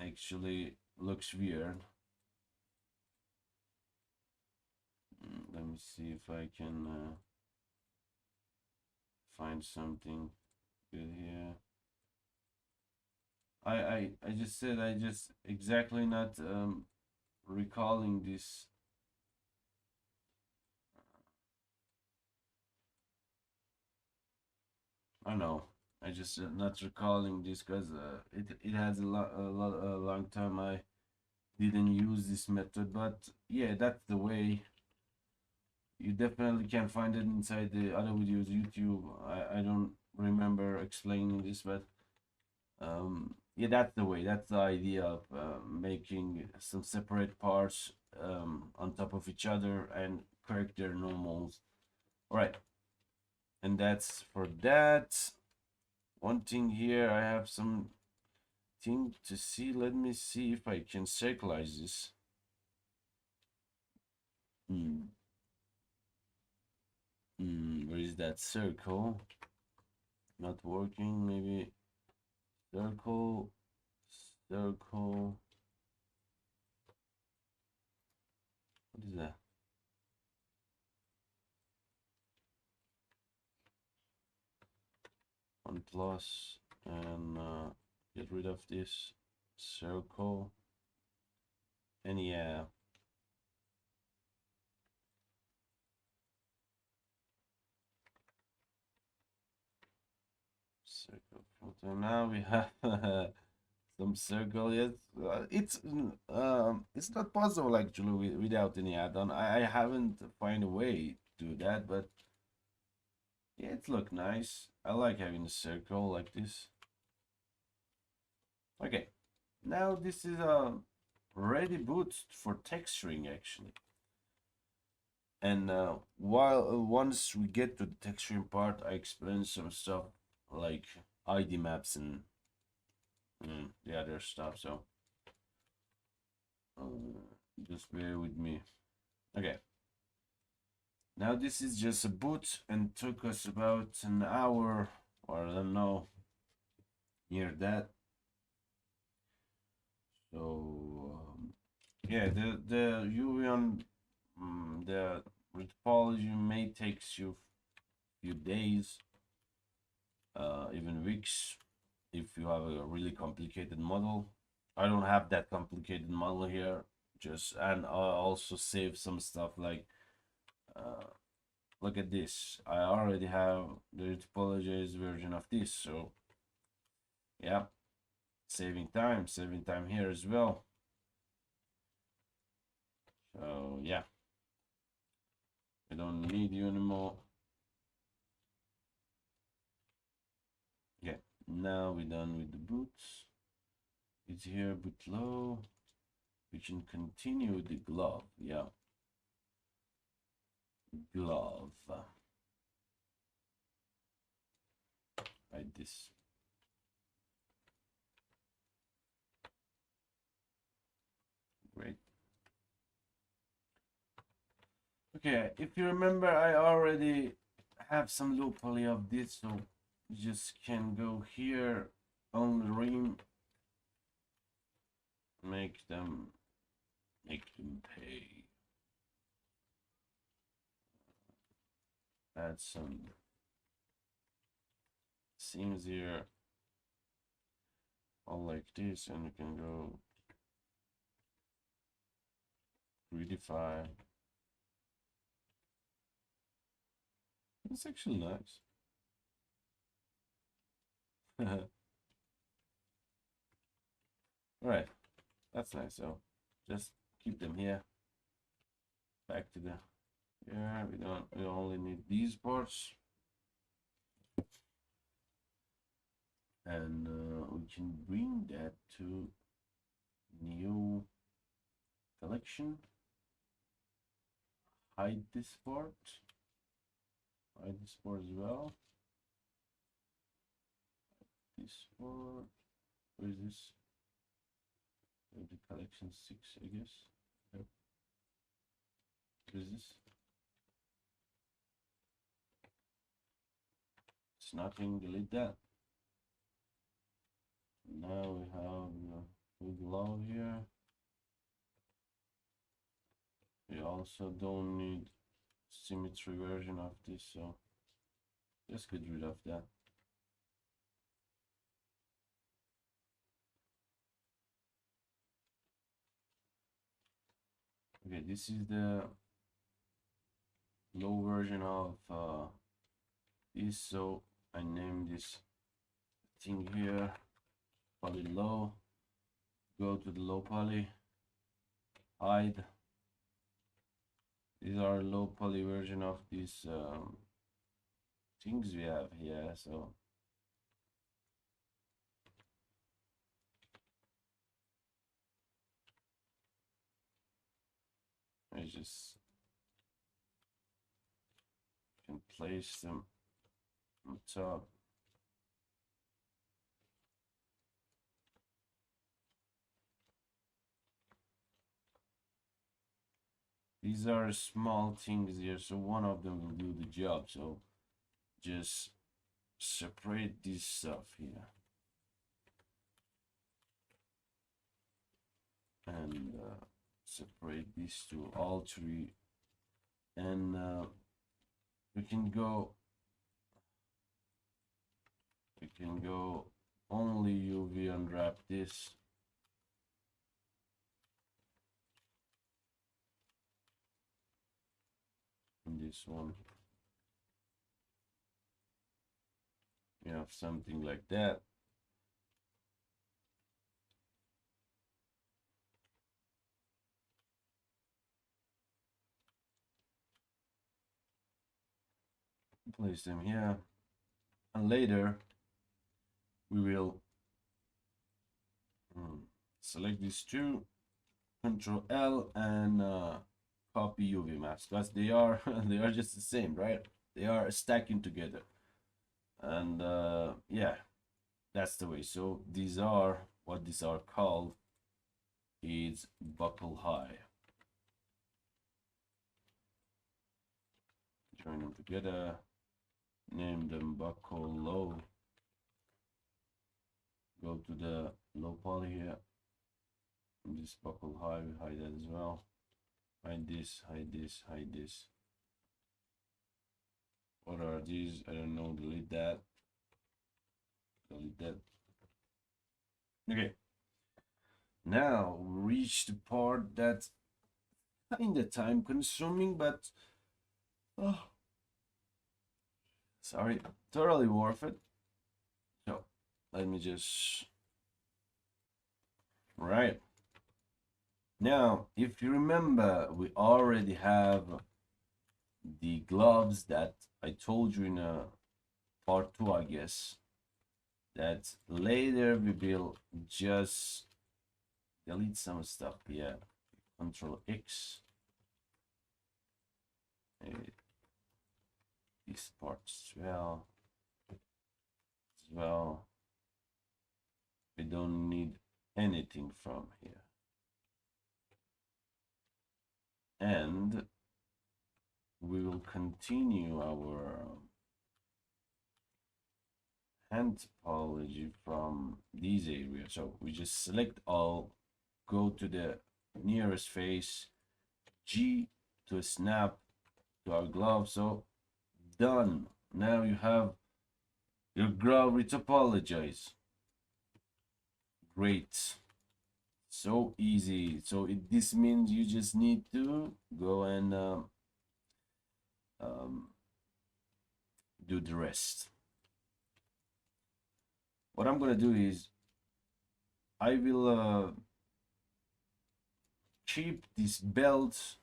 S1: actually looks weird. Let me see if I can find something good here. I just said I just exactly not recalling this. I know. I just not recalling this because it has a long time I didn't use this method, but yeah, that's the way. You definitely can find it inside the other videos YouTube. I don't remember explaining this, but yeah, that's the way. That's the idea of making some separate parts on top of each other and correct their normals. All right, and that's for that. One thing here, I have some thing to see. Let me see if I can circleize this. Where is that circle? Not working. Maybe circle, circle. What is that? One plus, and get rid of this circle. And yeah, circle filter. Now we have some circle. Yes, it's not possible actually without any add-on. I haven't find a way to do that, but yeah, it look nice. I like having a circle like this. Okay, now this is a ready boot for texturing actually. And while once we get to the texturing part, I explain some stuff like ID maps and the other stuff. So just bear with me. Okay. Now this is just a boot and took us about an hour, or I don't know, near that. So yeah, the UV the retopology may takes you a few days, even weeks, if you have a really complicated model. I don't have that complicated model here. Just, and I also save some stuff like look at this. I already have the retopologized version of this, so yeah, saving time here as well. So yeah, I don't need you anymore. Okay, now we're done with the boots. It's here, boot low. We can continue the glove. Yeah, glove like this. Great. Okay, if you remember, I already have some low poly of this, so you just can go here on the rim, make them pay. Add some seams here, all like this, and you can go redefine. It's actually nice. All right, that's nice. So just keep them here. Back to the yeah. We only need these parts, and we can bring that to new collection. Hide this part. Hide this part as well. This part. Where is this? The collection 6, I guess. Yep. What is this? It's nothing. Delete that. Now we have the glove here. We also don't need symmetry version of this, so just get rid of that. Okay, this is the low version of this, so I name this thing here poly low. Go to the low poly, hide. These are low poly version of these things we have here, so I just can place them on top. These are small things here, so one of them will do the job. So just separate this stuff here. And separate these two, all three. And we can go only UV unwrap this. And this one. You have something like that. Place them here, and later we will select these two, Control L, and copy UV maps, because they are they are just the same, right? They are stacking together, and yeah, that's the way. So these are what these are called is buckle high. Join them together, name them buckle low. Go to the low poly here. And this buckle high, we hide that as well. Hide this, hide this, hide this. What are these? I don't know. Delete that. Delete that. Okay. Now we reach the part that's kinda time consuming, but sorry, totally worth it. So let me just right. Now, if you remember, we already have the gloves that I told you in part 2, I guess, that later we will just delete some stuff here. Control X. Maybe this part as well. We don't need anything from here. And we will continue our hand topology from these areas. So we just select all, go to the nearest face, G to snap to our glove. So done. Now you have your glove retopologize. Great. So easy. So this means you just need to go and do the rest. What I'm gonna do is I will keep this belt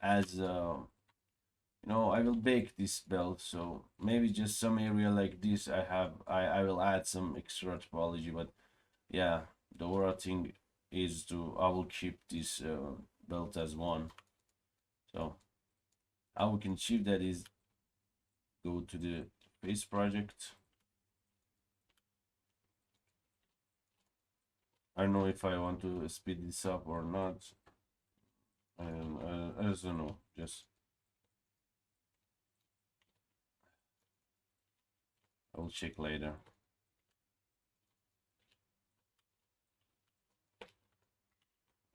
S1: as I will bake this belt, so maybe just some area like this I will add some extra topology, but yeah, the overall thing is I will keep this belt as one. So how we can achieve that is go to the face project. I don't know if I want to speed this up or not. I just don't know. Just I'll check later.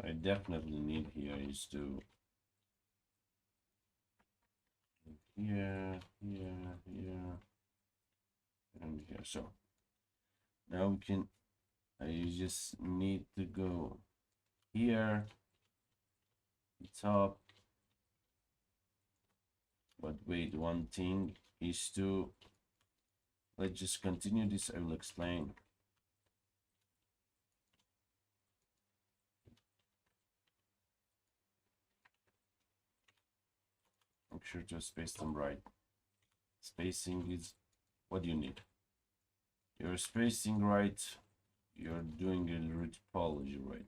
S1: I definitely need here is to here, and here. So now we can. I just need to go here, top. But wait, one thing is to let's just continue this. I will explain. Make sure to space them right. Spacing is what you need. You're spacing right. You're doing a retopology right.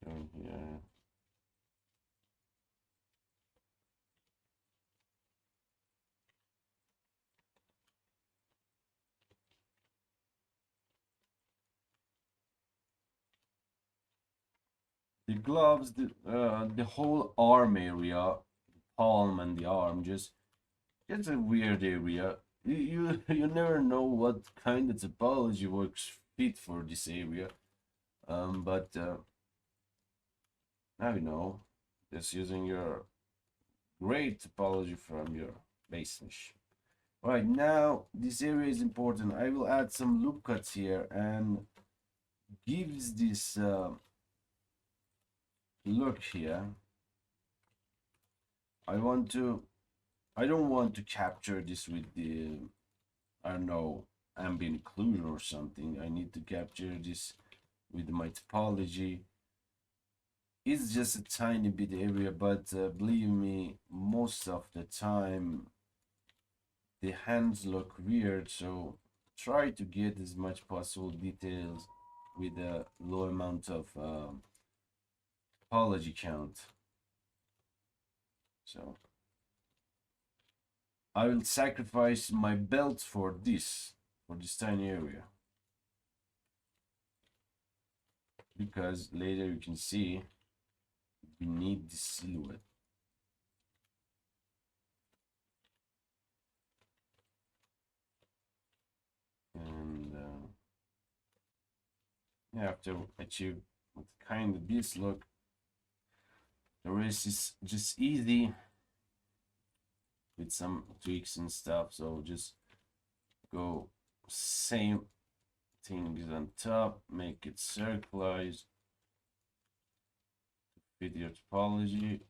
S1: Down here. The gloves, the whole arm area, palm and the arm, just it's a weird area. You never know what kind of topology works fit for this area. But now you know, just using your great topology from your base mesh. All right, now this area is important. I will add some loop cuts here and gives this look here. I don't want to capture this with the, I don't know, ambient occlusion or something. I need to capture this with my topology. It's just a tiny bit area, but believe me, most of the time the hands look weird, so try to get as much possible details with a low amount of topology count. So I will sacrifice my belt for this tiny area, because later you can see we need this silhouette. And you have to achieve kind of this look. The rest is just easy with some tweaks and stuff. So just go same things on top, make it circularized, fit your topology,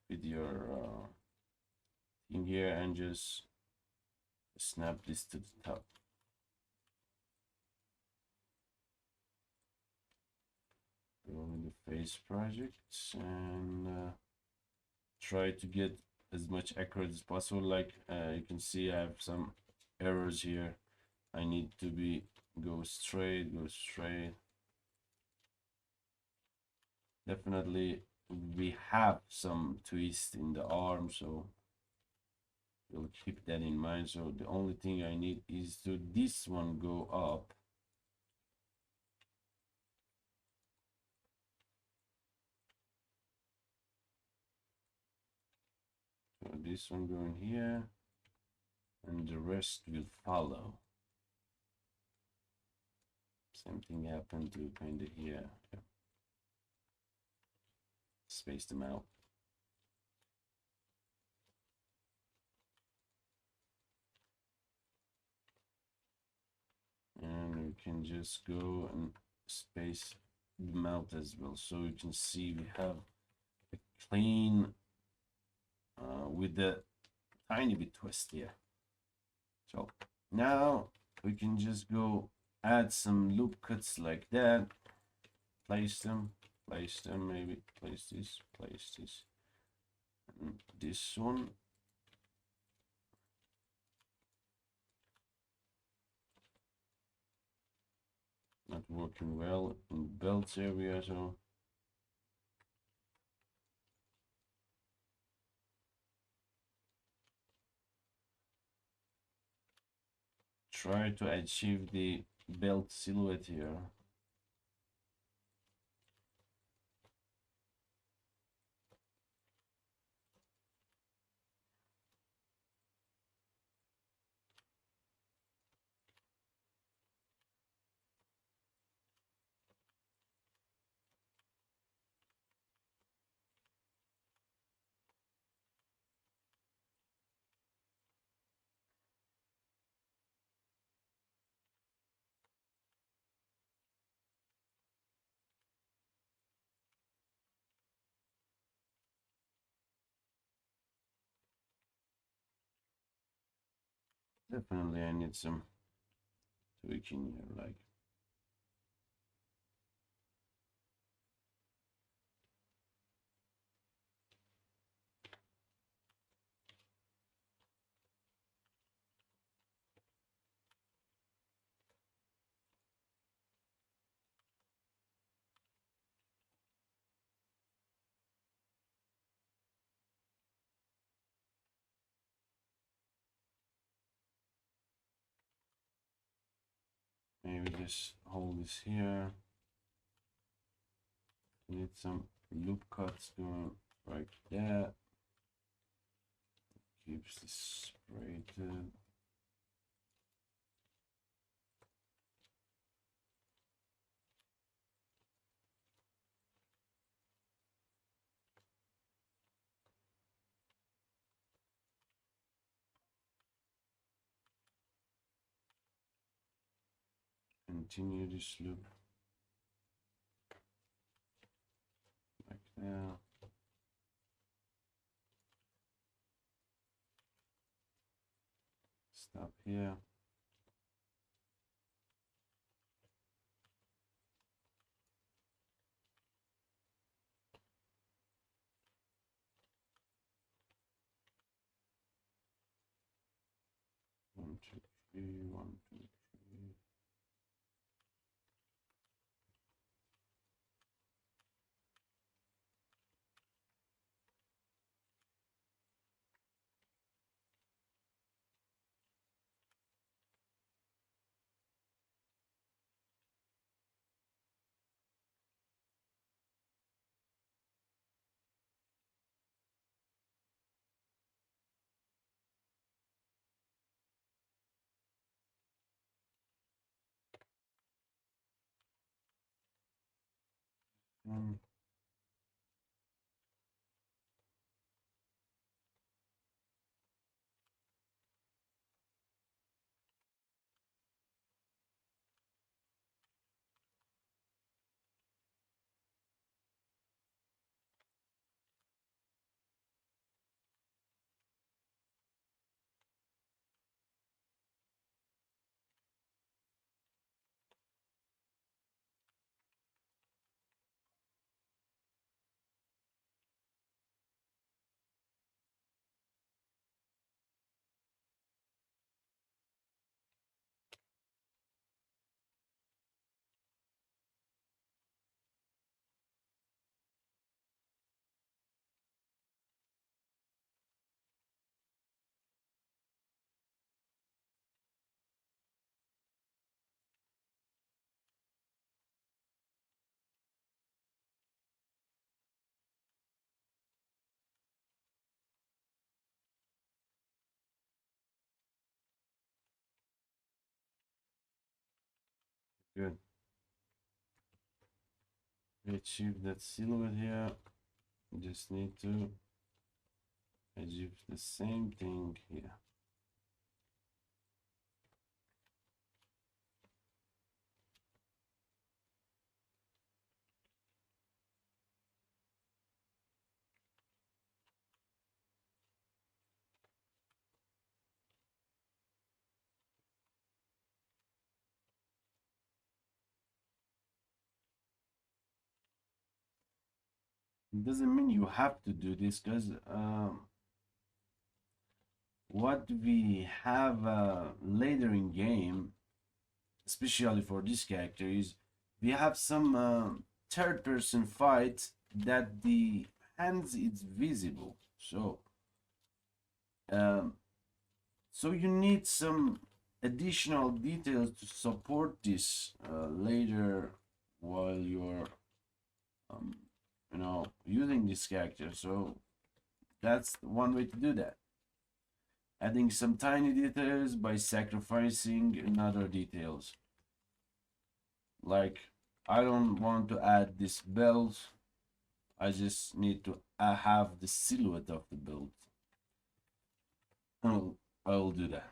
S1: with your thing here, and just snap this to the top. Go in the face projects and try to get as much accurate as possible. Like you can see I have some errors here. I need to be go straight. Definitely we have some twist in the arm, so we'll keep that in mind. So the only thing I need is to this one go up. So this one going here, and the rest will follow. Same thing happened to kind of here. Yeah. Space them out. And we can just go and space them out as well, so you can see we have a clean with the tiny bit twist here. So now we can just go add some loop cuts like that, place them, maybe place this, and this one. Not working well in belts area, so try to achieve the belt silhouette here. Definitely I need some tweaking here, like maybe just hold this here. Need some loop cuts going right there. Keeps this separated. Continue this loop like that. Stop here. One, two, three, 1, 2, 3. One. Good. We achieve that silhouette here. Just need to achieve the same thing here. It doesn't mean you have to do this, because what we have later in game, especially for this character, is we have some third person fight that the hands is visible. Um, so you need some additional details to support this later while you're um, using this character. So that's one way to do that. Adding some tiny details by sacrificing another details. Like, I don't want to add this belt. I just need to have the silhouette of the belt. I'll do that.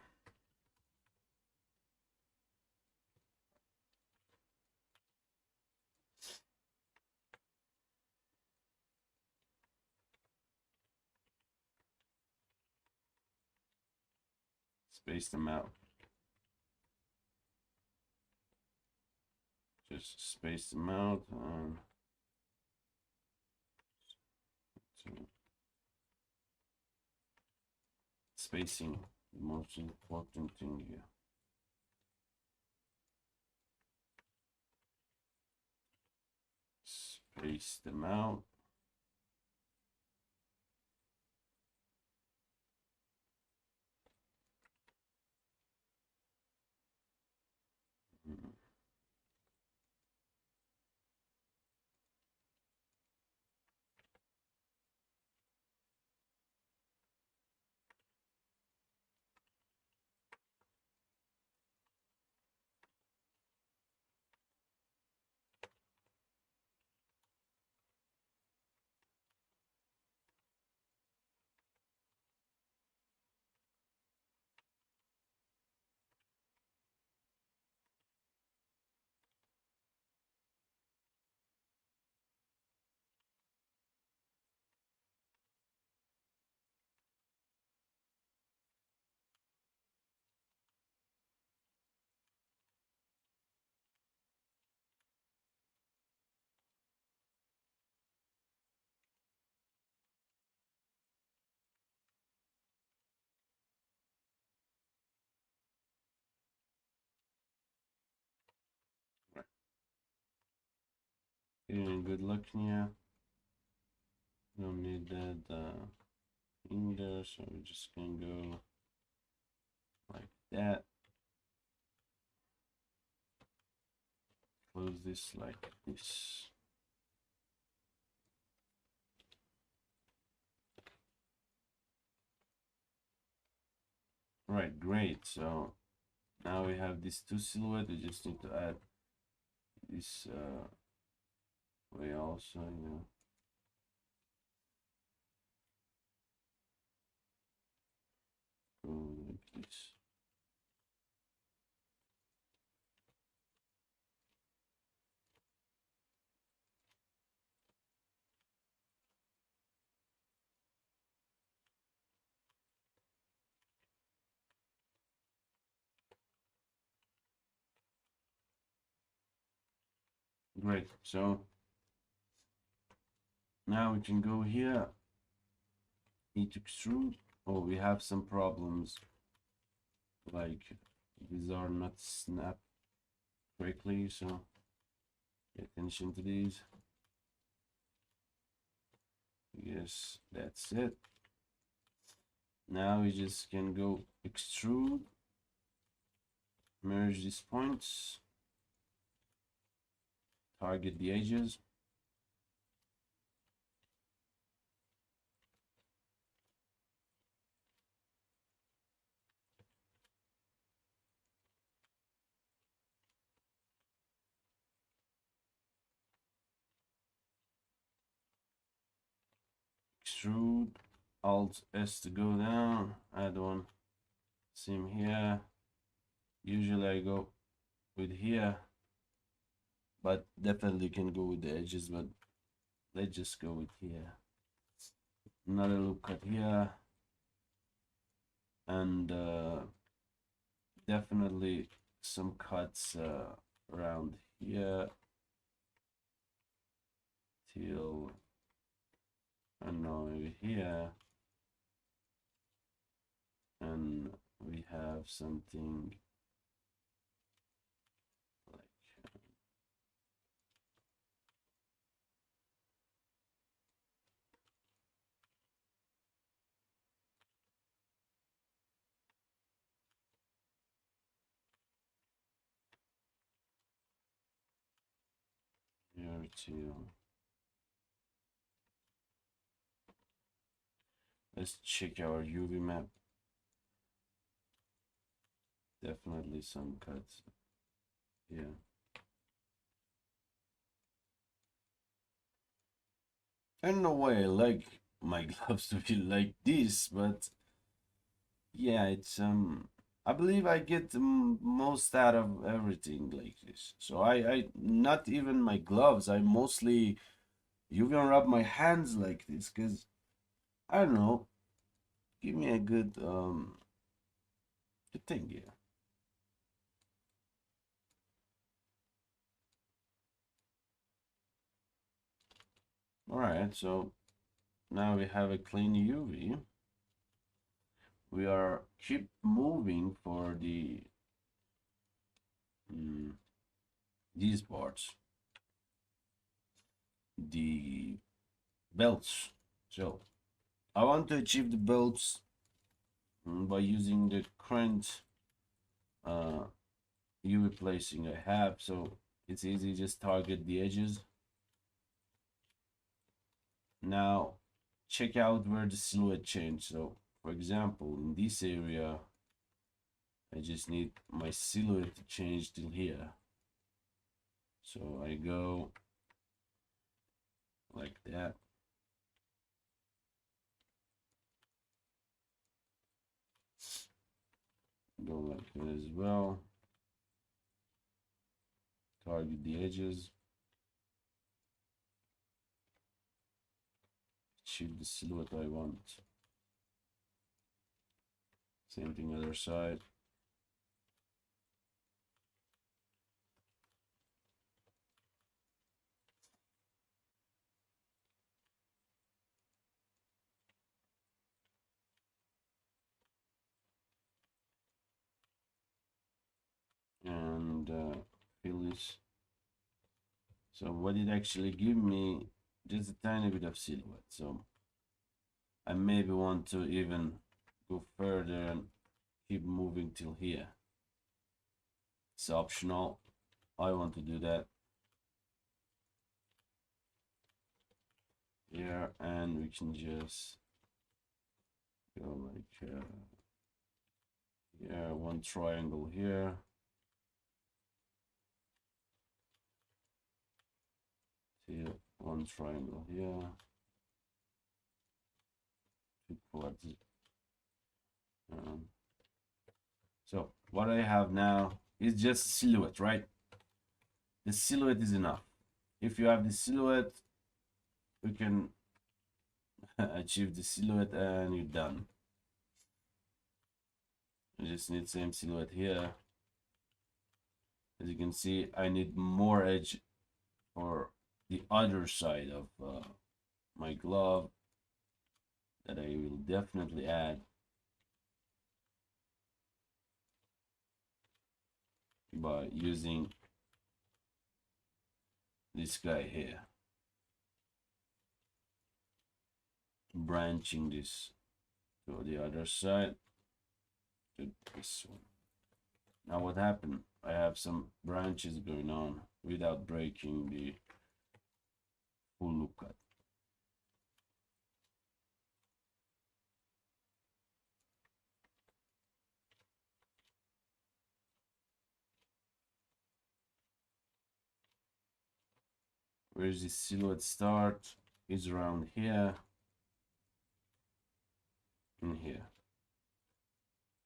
S1: Space them out. Just space them out. Spacing, the most important thing here. Space them out. Getting good luck here. Don't need that in there, so we're just gonna go like that. Close this like this. Right, great. So now we have these two silhouettes. We just need to add this way also, go like this. Great. So now we can go here, need to extrude. Oh, we have some problems, like these are not snapped correctly, so pay attention to these. Yes, that's it. Now we just can go extrude, merge these points, target the edges. extrude, Alt S to go down, add one seam here. Usually I go with here, but definitely can go with the edges, but let's just go with here. Another loop cut here, and definitely some cuts around here till, I don't know, maybe here, and we have something like here too. Let's check our UV map. Definitely some cuts here. I don't know why I like my gloves to be like this, but yeah, it's I believe I get the most out of everything like this. So I not even my gloves. I mostly UV unwrap my hands like this because I don't know. Give me a good thing here. All right, so now we have a clean UV. We are keep moving for these parts, the belts. So I want to achieve the belts by using the current UV placing I have. So it's easy, just target the edges. Now check out where the silhouette changed. So for example, in this area, I just need my silhouette to change till here. So I go like that. Go like that as well. Target the edges. Achieve the silhouette I want. Same thing other side. And fill this. So what it actually give me, just a tiny bit of silhouette. So I maybe want to even go further and keep moving till here. It's optional. I want to do that here, and we can just go like here, one triangle here. Here, one triangle here. Two quads. So what I have now is just silhouette, right? The silhouette is enough. If you have the silhouette, you can achieve the silhouette and you're done. You just need same silhouette here. As you can see, I need more edge for the other side of my glove that I will definitely add by using this guy here, branching this to the other side to this one. Now what happened? I have some branches going on without breaking the full loop cut. Where's the silhouette start? Is around here. in here.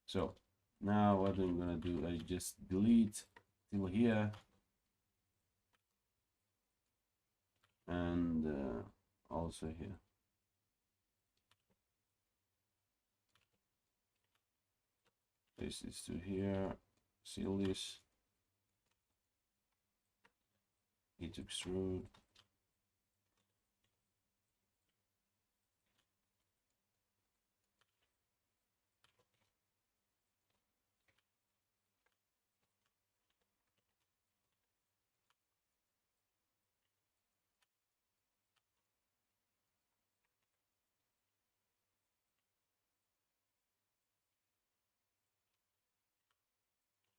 S1: So now what I'm gonna do, I just delete till here, and also here. Paste this to here, seal this, hit extrude.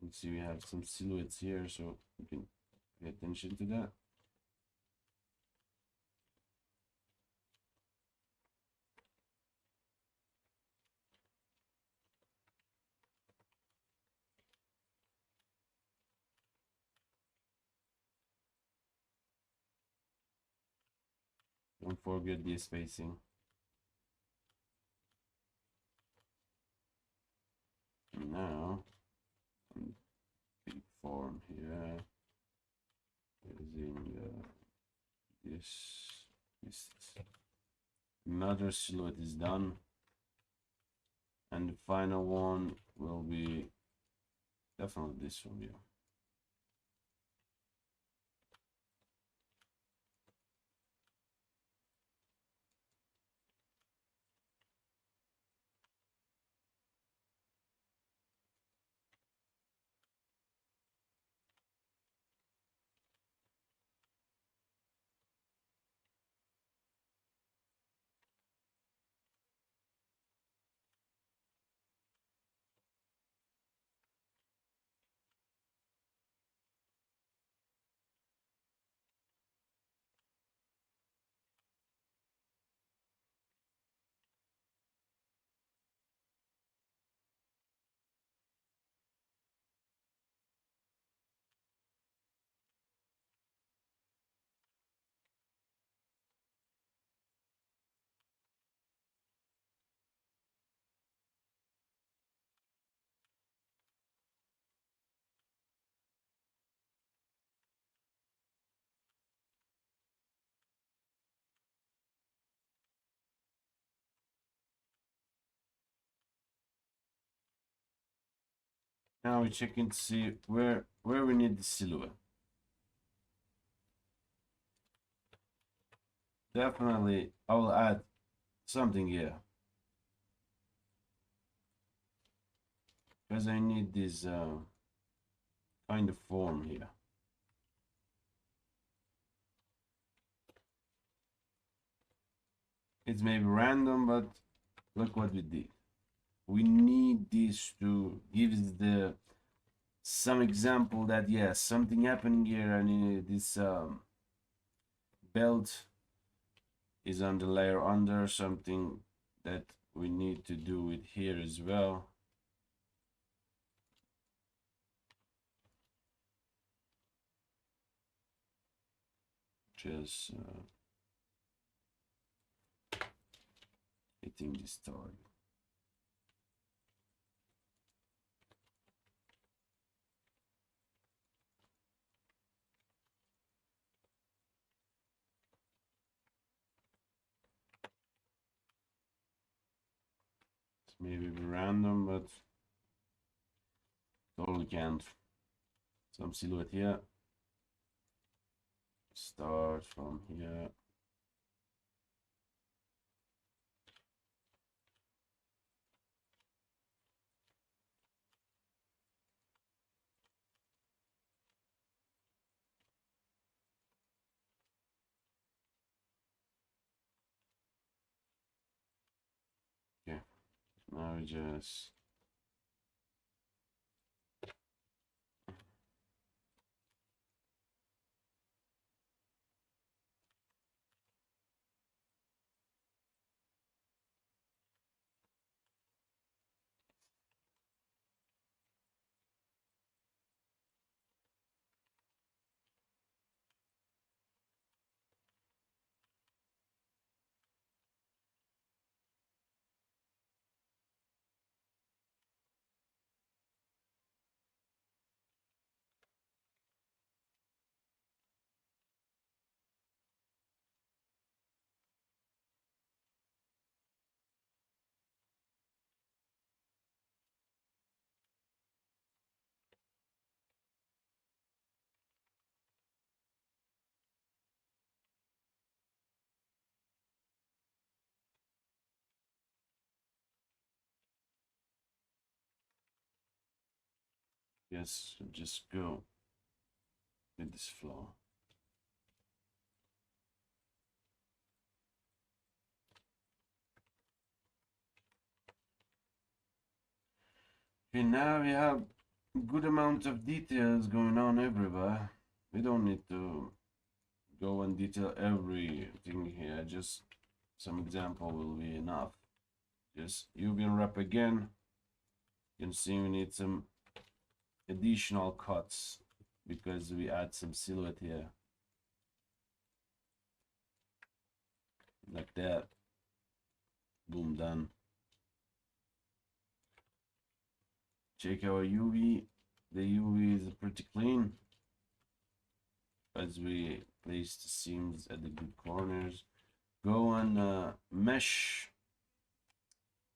S1: You can see we have some silhouettes here, so you can pay attention to that. Don't forget the spacing. Now, big form here, using this. Another silhouette is done, and the final one will be definitely this one here. Now we're checking to see where we need the silhouette. Definitely, I will add something here because I need this kind of form here. It's maybe random, but look what we did. We need this to give the some example that yes, something happening here, and this belt is on the layer under, something that we need to do it here as well. Just hitting this target. It's maybe random, but totally can't. Some silhouette here. Start from here. Okay, now we just Yes, just go with this flow. Okay, now we have good amount of details going on everywhere. We don't need to go and detail everything here. Just some example will be enough. Just UV wrap again. You can see we need some additional cuts because we add some silhouette here. Like that. Boom, done. Check our UV. The UV is pretty clean as we place the seams at the good corners. Go on mesh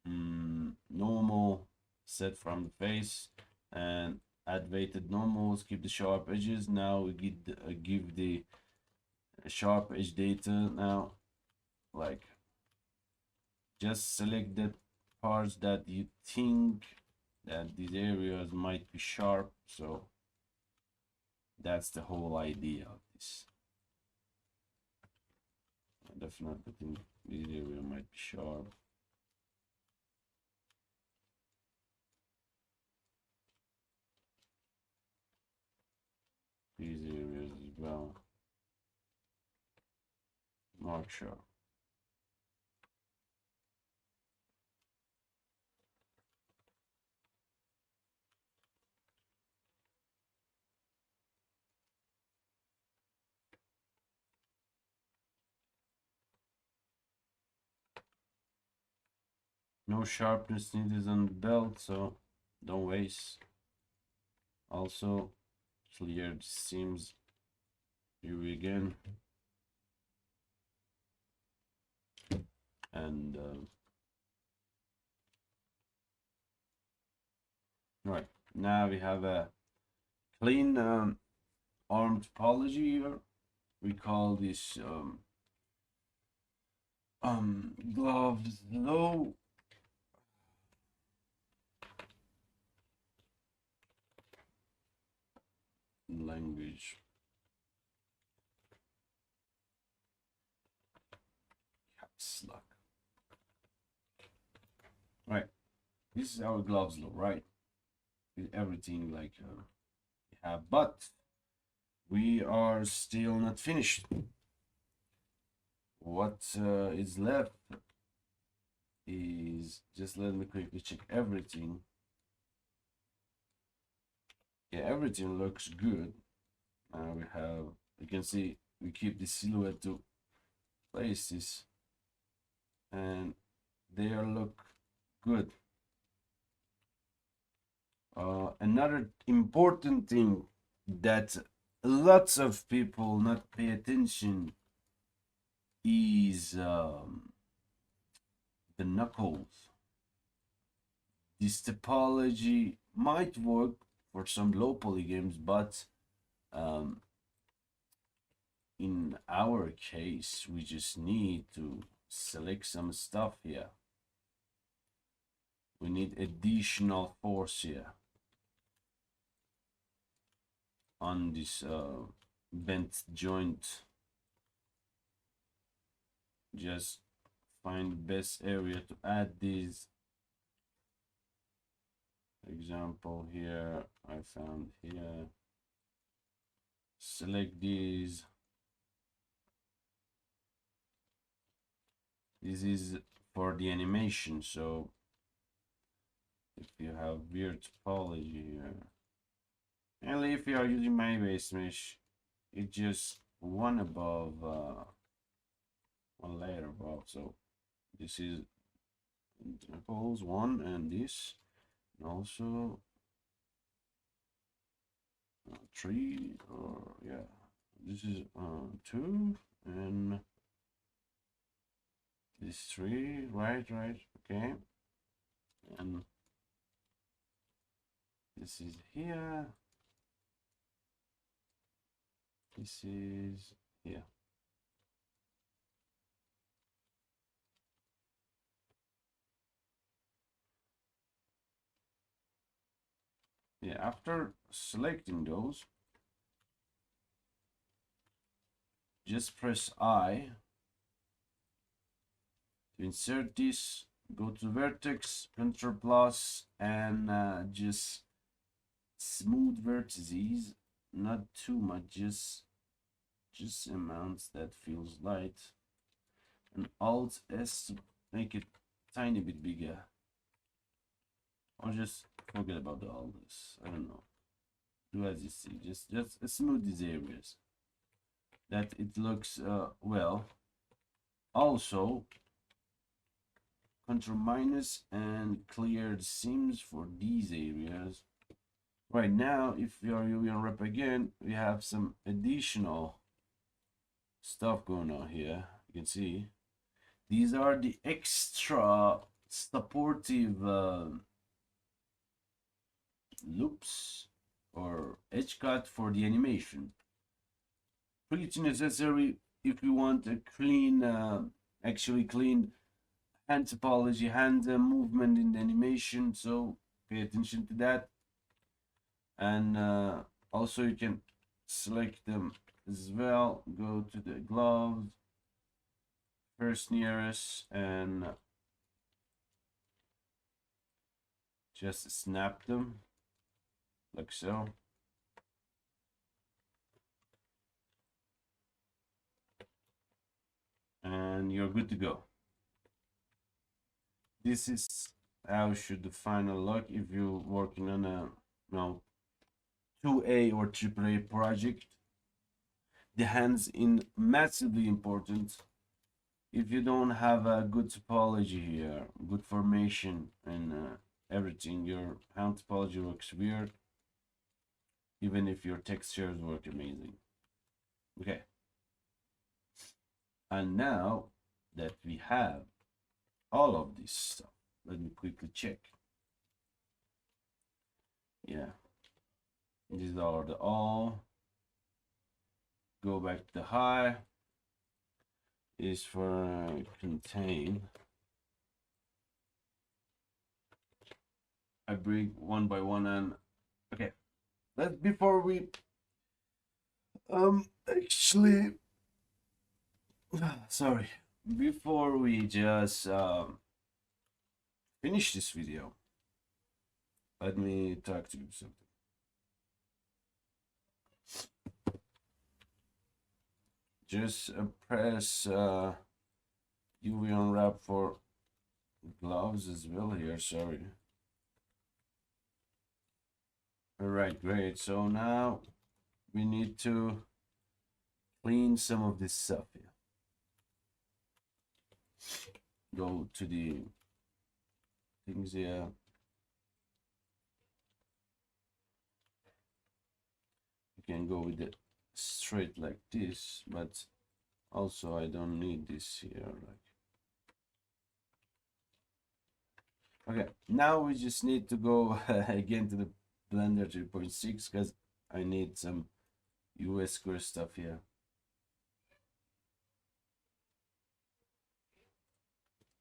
S1: normal set from the face and add weighted normals, keep the sharp edges. Now we give the sharp edge data. Now like just select the parts that you think that these areas might be sharp. So that's the whole idea of this. I definitely think this area might be sharp. These areas as well. Mark sharp. No sharpness needed on the belt, so don't waste. Also, clear the seams. Here we again. And right, now we have a clean arm topology here. We call this gloves low. Language. Caps lock. Right. This is our gloves low, right? With everything like we have, but we are still not finished. What is left is just let me quickly check everything. Yeah, everything looks good. We have, you can see we keep the silhouette to places and they look good. Another important thing that lots of people not pay attention is the knuckles. This topology might work for some low poly games, but in our case, we just need to select some stuff here. We need additional force here on this bent joint. Just find the best area to add these. Example here, I found here. Select these. This is for the animation, so if you have weird topology here, and if you are using my base mesh, it's just one above, one layer above. So this is examples one, and this, and also three, or yeah, this is two, and this three, right, okay, and this is here, this is here. Yeah, after selecting those, just press I to insert this, go to vertex, Ctrl plus, and just smooth vertices, not too much, just amounts that feels light, and Alt S to make it tiny bit bigger, or just forget about the all this. I don't know. Do as you see. Just smooth these areas that it looks well. Also, Control minus and clear the seams for these areas. Right now, if we are UV unwrap again, we have some additional stuff going on here. You can see these are the extra supportive loops or edge cut for the animation. Pretty necessary if we want a clean, actually clean hand topology, hand movement in the animation. So pay attention to that. And also you can select them as well. Go to the gloves, first nearest, and just snap them like so. And you're good to go. This is how should the final look if you're working on a 2A or AAA project. The hands in massively important. If you don't have a good topology here, good formation and everything, your hand topology looks weird, even if your textures work amazing. Okay. And now that we have all of this stuff, let me quickly check. Yeah, these are the all. Go back to the high is for contain. I bring one by one, and okay, let's before we actually sorry, before we just finish this video, let me talk to you something. Just press UV unwrap for gloves as well here. Sorry. All right, great. So now we need to clean some of this stuff here. Go to the things here. You can go with it straight like this, but also I don't need this here. Like, okay, now we just need to go again to the Blender 3.6 because I need some US square stuff here.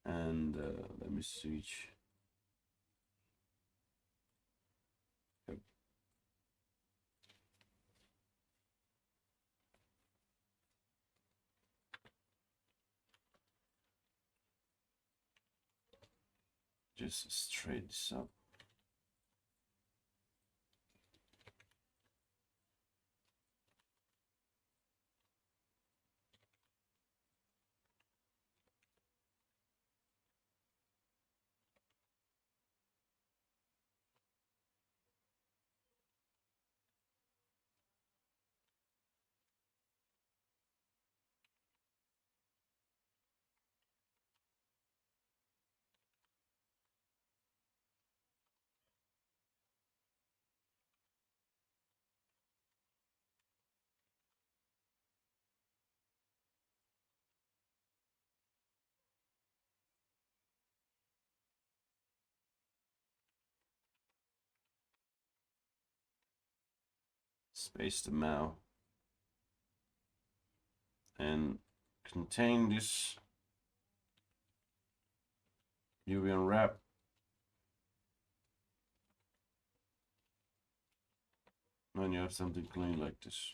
S1: And let me switch. Yep. Just straight this up. Space them out and contain this UV unwrap. when you have something clean like this.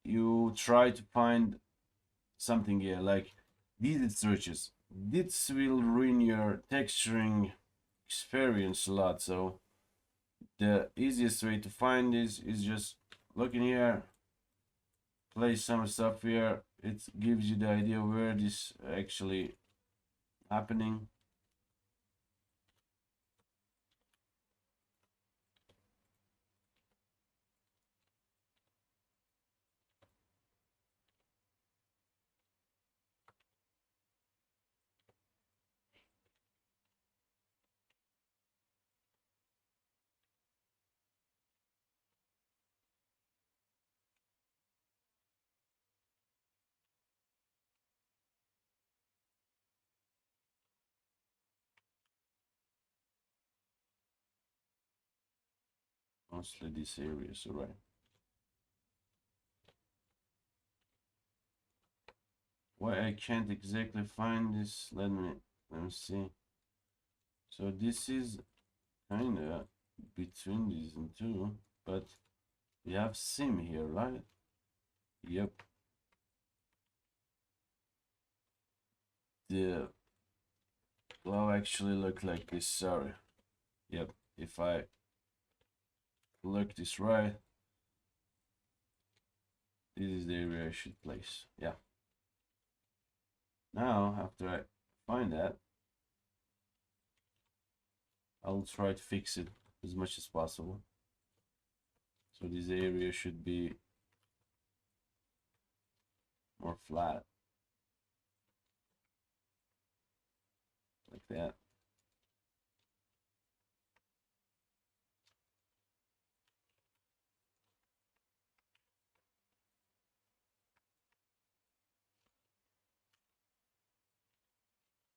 S1: You try to find something here, like these stretches. This will ruin your texturing experience a lot, so the easiest way to find this is just look in here, place some stuff here. It gives you the idea where this actually happening. Mostly this area, so right. Why I can't exactly find this? Let me see. So this is kinda between these and two, but we have sim here, right? Yep. The glow actually look like this. Sorry. Yep. If I look this right, this is the area I should place. Yeah. Now, after I find that, I'll try to fix it as much as possible. So this area should be more flat. Like that.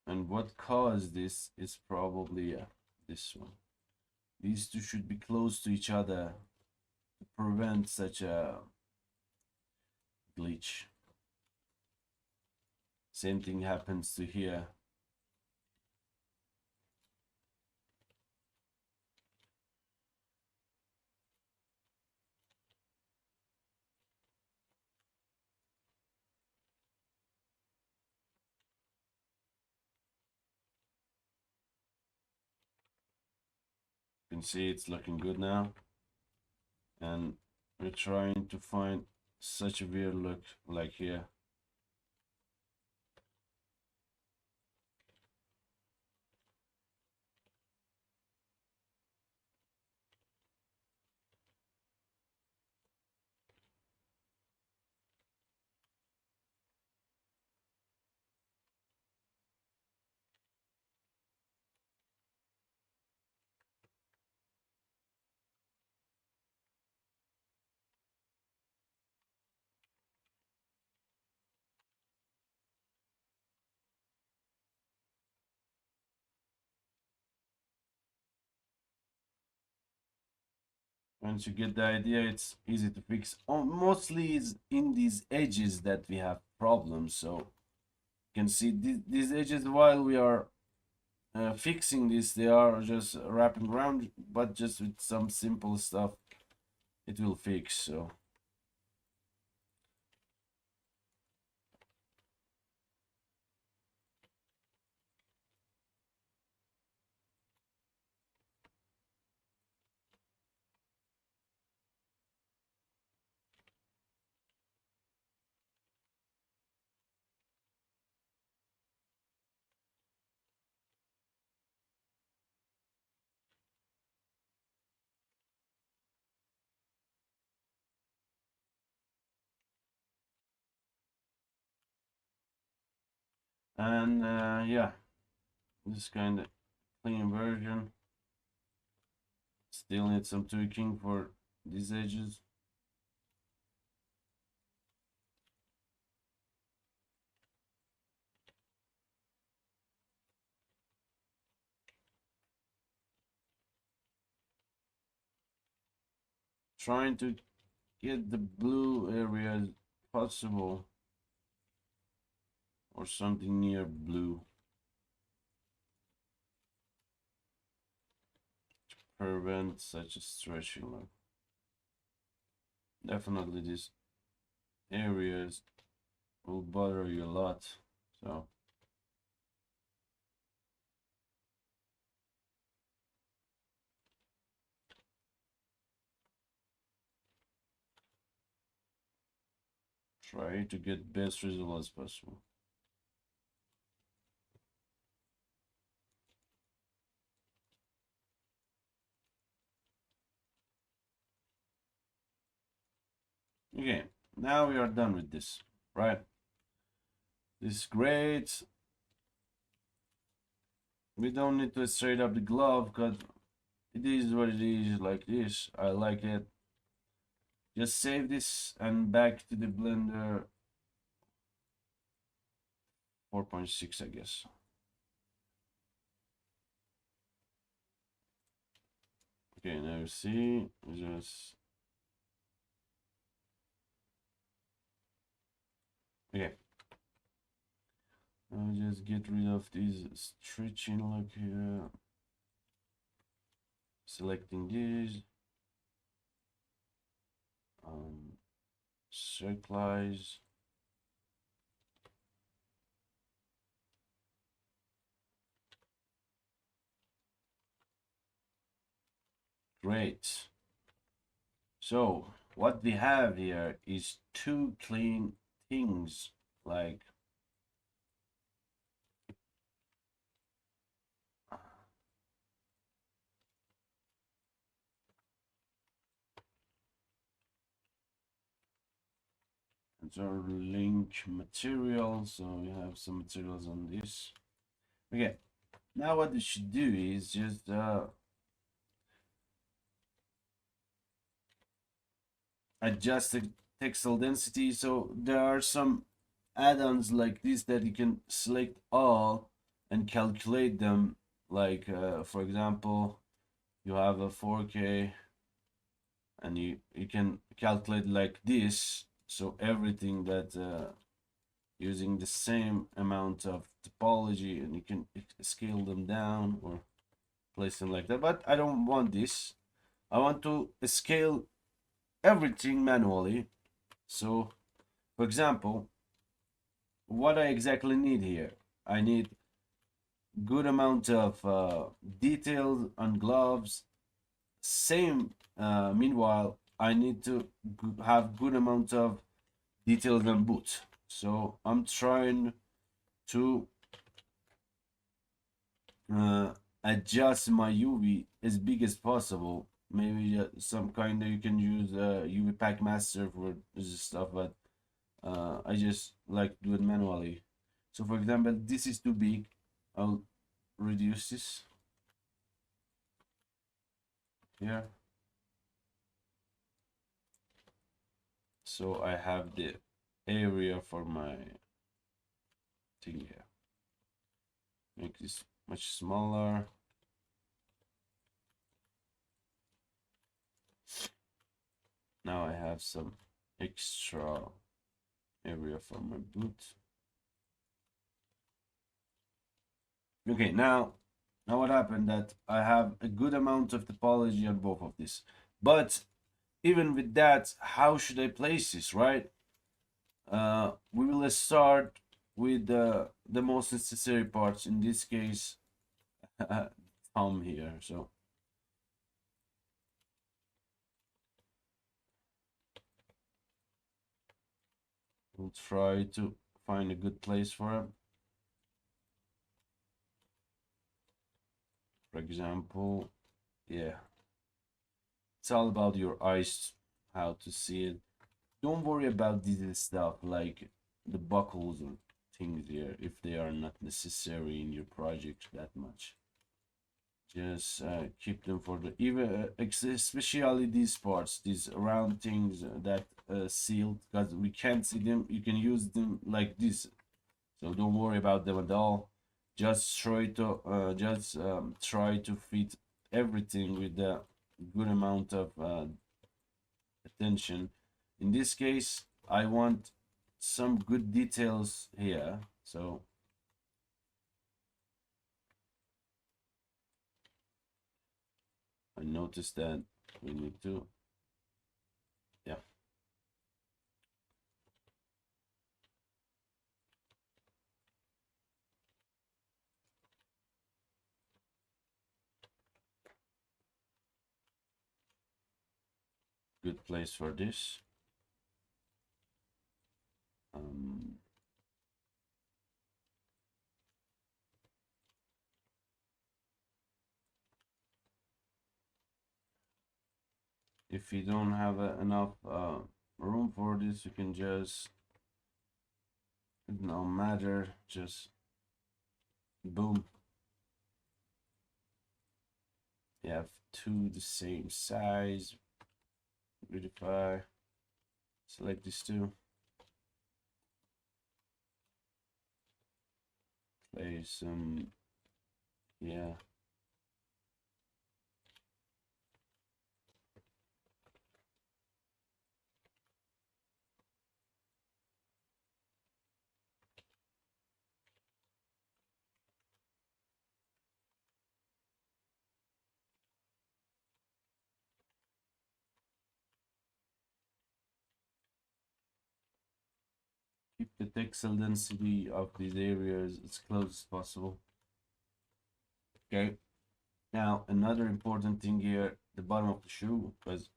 S1: And what caused this is probably this one. These two should be close to each other to prevent such a glitch. Same thing happens to here. You can see it's looking good now. And we're trying to find such a weird look like here. Once you get the idea, it's easy to fix. Oh, mostly it's in these edges that we have problems. So you can see these edges while we are fixing this, they are just wrapping around, but just with some simple stuff, it will fix. So and yeah, this kind of clean version. Still need some tweaking for these edges. Trying to get the blue area as possible, or something near blue. prevent such a stretching. Like, definitely these areas will bother you a lot. So try to get best result as possible. Okay, now we are done with this, right? This is great. We don't need to straight up the glove because it is what it is, like this. I like it. Just save this and back to the Blender 4.6, I guess. Okay, now you see, just okay. I'll just get rid of this stretching look here. Selecting these. Circlize. Great. So what we have here is two clean things, like link material. So we have some materials on this. Okay, now what we should do is just adjust the textile density. So there are some add-ons like this that you can select all and calculate them. Like for example, you have a 4K and you can calculate like this. So everything that using the same amount of topology, and you can scale them down or place them like that. But I don't want this. I want to scale everything manually. So for example, what I exactly need here, I need good amount of details on gloves. Same meanwhile, I need to have good amount of details on boots. So I'm trying to adjust my UV as big as possible. Maybe some kind of, you can use UV Pack Master for this stuff, but I just like to do it manually. So for example, this is too big. I'll reduce this here. So I have the area for my thing here. Make this much smaller. Now I have some extra area for my boot. Okay, now what happened that I have a good amount of topology on both of this. But even with that, how should I place this, right? We will start with the most necessary parts. In this case, thumb here. So we'll try to find a good place for him. For example, yeah, it's all about your eyes, how to see it. Don't worry about this stuff like the buckles or things here if they are not necessary in your project that much. Just keep them for the even especially these parts, these round things that sealed, because we can't see them. You can use them like this, so don't worry about them at all. Just try to try to fit everything with a good amount of attention. In this case, I want some good details here, so I noticed that we need to, yeah. Good place for this. If you don't have enough room for this, you can just, no matter, just boom. You have two the same size. Beautify. Select these two. Place them. Yeah. Keep the pixel density of these areas as close as possible. Okay. Now, another important thing here, the bottom of the shoe, because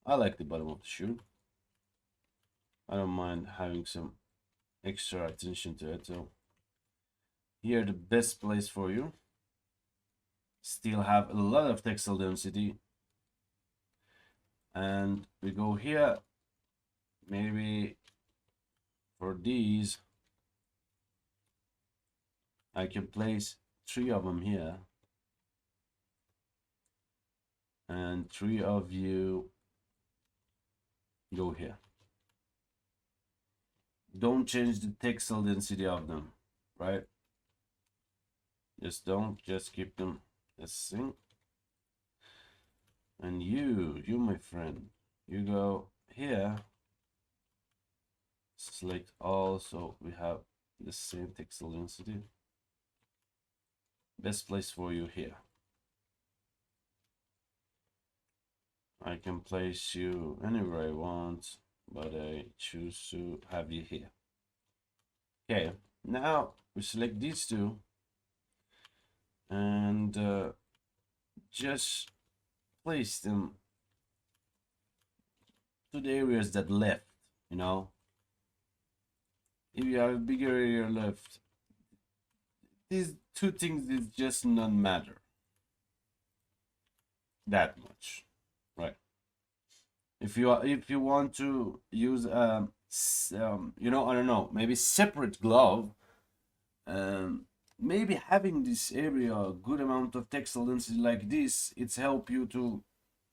S1: I like the bottom of the shoe. I don't mind having some extra attention to it. So here, the best place for you. Still have a lot of pixel density. And we go here, maybe for these, I can place 3 of them here. And 3 of you go here. Don't change the pixel density of them, right? Just don't, just keep them the same. And you, my friend, you go here, select all, so we have the same pixel density. Best place for you here. I can place you anywhere I want, but I choose to have you here. Okay, now we select these two and just place them to the areas that left, you know. If you have a bigger area left, these two things is just not matter that much, right? If you want to use you know, I don't know, maybe separate glove, maybe having this area a good amount of textile density like this, it's help you to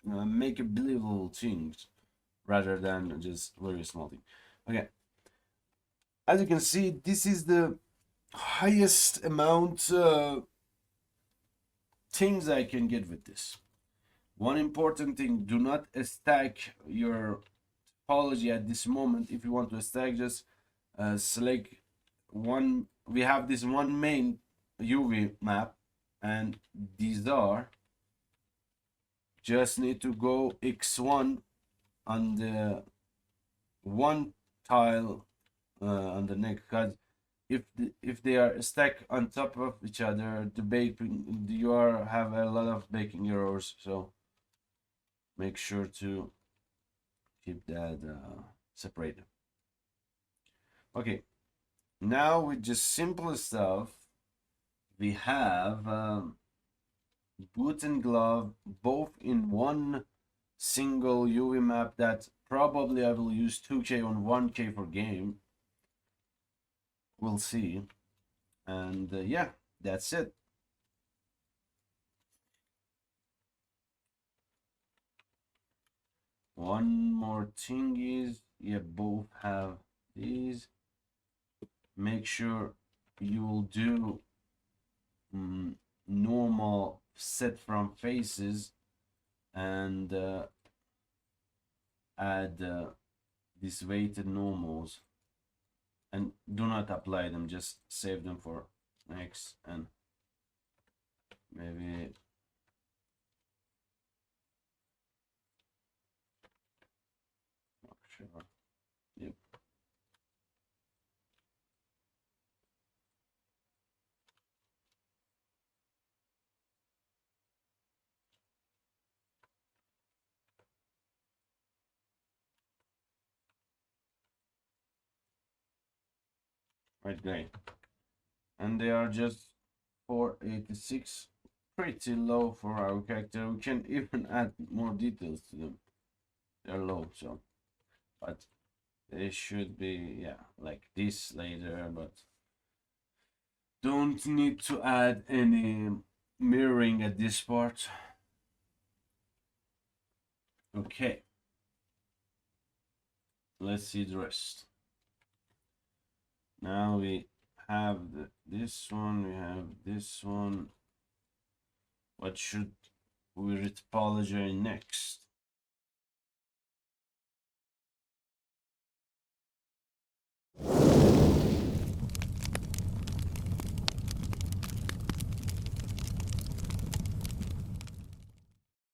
S1: make a believable things rather than just very small thing. Okay, as you can see, this is the highest amount things I can get with this. One important thing, do not stack your topology at this moment. If you want to stack, just select one. We have this one main UV map, and these are, just need to go X1 on the one tile on the next, because if they are stacked on top of each other, the baking, you have a lot of baking errors. So make sure to keep that separated. Okay, now with just simple stuff, we have boot and glove both in one single UV map that probably I will use 2K on 1K for game. We'll see. And yeah, that's it. One more thing is, yeah, both have these. Make sure you will do normal set from faces and add these weighted normals, and do not apply them, just save them for next, and maybe Sure. Yep. Right, great. And they are just 486, pretty low for our character. We can even add more details to them. They're low, so, but they should be, yeah, like this later, but don't need to add any mirroring at this part. Okay, let's see the rest. Now we have this one, we have this one. What should we retopology next?